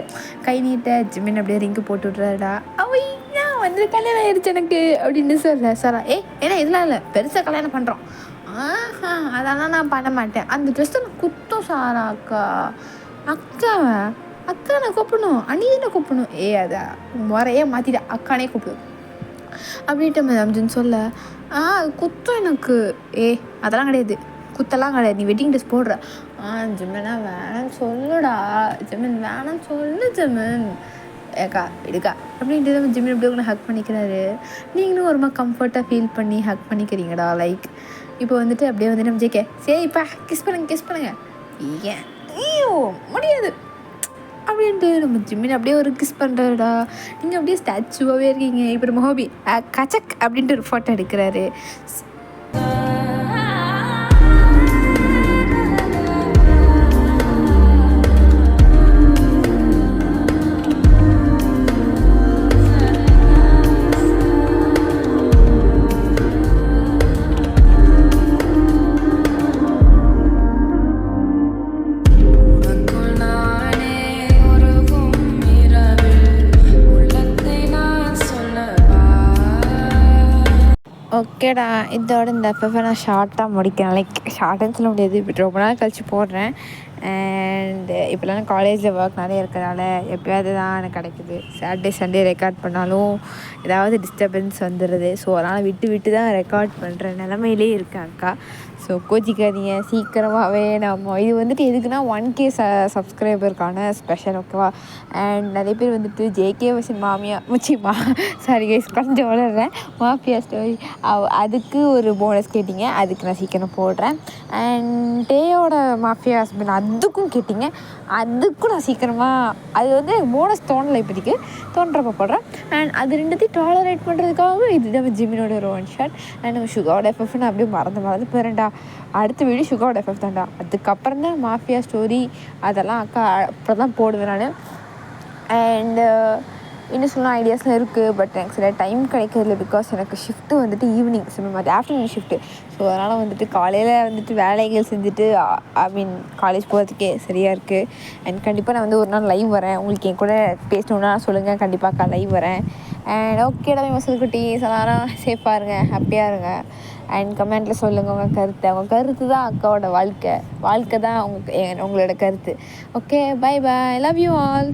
கை நீட்ட ஜிமின் அப்படியே ரிங்கு போட்டு விட்றாடா. அவையா வந்து கல்யாணம் ஆயிடுச்சு எனக்கு அப்படின்னு சாரா. ஏன்னா இதெல்லாம் இல்லை, பெருசாக கல்யாணம் பண்ணுறோம். அதெல்லாம் நான் பண்ண மாட்டேன். அந்த ட்ரெஸ்ஸை நான் குத்தம் சாரா. அக்கா நான் கூப்பிடணும், அண்ணியை கூப்பிடணும். அதை முறையே மாற்றிட்டா, அக்கானே கூப்பிடு அப்படின்ட்டு மேம்ஜின்னு சொல்ல, குத்தம் எனக்கு. அதெல்லாம் கிடையாது, குத்தெல்லாம் கிடையாது, நீ வெட்டிங் ட்ரெஸ் போடுற. ஜிமினா வேணான்னு சொல்லுடா, ஜிமின் வேணான்னு சொல்லு ஜிமின், ஏக்கா எடுக்கா அப்படின்ட்டு நம்ம ஜிமின் எப்படி உங்களை ஹக் பண்ணிக்கிறாரு. நீங்களும் ஒரு மாதிரி கம்ஃபர்ட்டாக ஃபீல் பண்ணி ஹக் பண்ணிக்கிறீங்கடா. லைக் இப்போ வந்துட்டு அப்படியே வந்து நம்ம ஜேகே சரிப்பா கிஸ் பண்ணுங்க ஏன் முடியாது அப்படின்ட்டு நம்ம ஜிமின் அப்படியே ஒரு கிஸ் பண்ணுறாருடா. நீங்கள் அப்படியே ஸ்டாச்சுவாகவே இருக்கீங்க. இப்போ நம்ம ஹோபி கச்சக் அப்படின்ட்டு ஒரு ஃபோட்டோ எடுக்கிறாரு. ஓகேடா, இதோட இந்த எஃப்எஃபை நான் ஷார்ட்டாக முடிக்கிறேன். லைக் ஷார்ட்டுன்னு சொல்ல முடியாது, இப்போ ரொம்ப நாள் கழித்து போடுறேன். அண்ட் இப்போலாம் நான் காலேஜில் ஒர்க் நிறைய இருக்கிறனால எப்போயாவது தான் எனக்கு கிடைக்குது. சாட்டர்டே சண்டே ரெக்கார்ட் பண்ணாலும் ஏதாவது டிஸ்டர்பன்ஸ் வந்துடுது. ஸோ அதனால் விட்டு தான் ரெக்கார்ட் பண்ணுற நிலமையிலே இருக்கேன் அக்கா. ஸோ கோச்சிக்காதீங்க, சீக்கிரமாகவே நம்ம இது வந்துட்டு எதுக்குன்னா 1K சப்ஸ்கிரைபருக்கான ஸ்பெஷல், ஓகேவா? அண்ட் நிறைய பேர் வந்துட்டு ஜேகே வர்சன் மாமியா சாரி கைஸ் கொஞ்சம் வளர்றேன், மாஃபியா ஸ்டோரி அதுக்கு ஒரு போனஸ் கேட்டிங்க, அதுக்கு நான் சீக்கிரம் போடுறேன். அண்ட் டேயோட மாஃபியா ஹஸ்பண்ட் அதுக்கும் கேட்டிங்க, அதுக்கும் நான் சீக்கிரமாக அது வந்து போனஸ் தோணலை, இப்போதைக்கு தோன்றப்ப போடுறேன். அண்ட் அது ரெண்டுத்தையும் டாலரேட் பண்ணுறதுக்காக இது நம்ம ஜிமினோட ஒரு 1 ஷாட். அண்ட் நம்ம சுகாவோட எஃப்எஃப் நான் அப்படியே மறந்து போகிறேன்டா. அடுத்த வீடியோ சுகாவோட எஃப்எஃப் தான்டா, அதுக்கப்புறம் தான் மாஃபியா ஸ்டோரி அதெல்லாம் அக்கா அப்புறம் தான் போடுவேன் நான். அண்டு இன்னும் சொல்லலாம் ஐடியாஸ்லாம் இருக்குது, பட் எனக்கு சில டைம் கிடைக்கிறதில்ல. பிகாஸ் எனக்கு ஷிஃப்ட்டு வந்துட்டு ஈவினிங் அது ஆஃப்டர்நூன் ஷிஃப்ட்டு. ஸோ அதனால் வந்துட்டு காலையில் வந்துட்டு வேலைகள் செஞ்சுட்டு காலேஜ் போகிறதுக்கே சரியாக இருக்குது. அண்ட் கண்டிப்பாக நான் வந்து ஒரு நாள் லைவ் வரேன், உங்களுக்கு என் கூட பேசணுன்னா சொல்லுங்கள், கண்டிப்பாக லைவ் வரேன். அண்ட் ஓகேடா மசல் குட்டீஸ், எல்லாரும் சேஃபாக இருங்க, ஹாப்பியாக இருங்க. அண்ட் கமெண்ட்டில் சொல்லுங்கள் உங்கள் கருத்து தான் அக்காவோட வாழ்க்கை தான் உங்களோட கருத்து. Okay, bye love you all.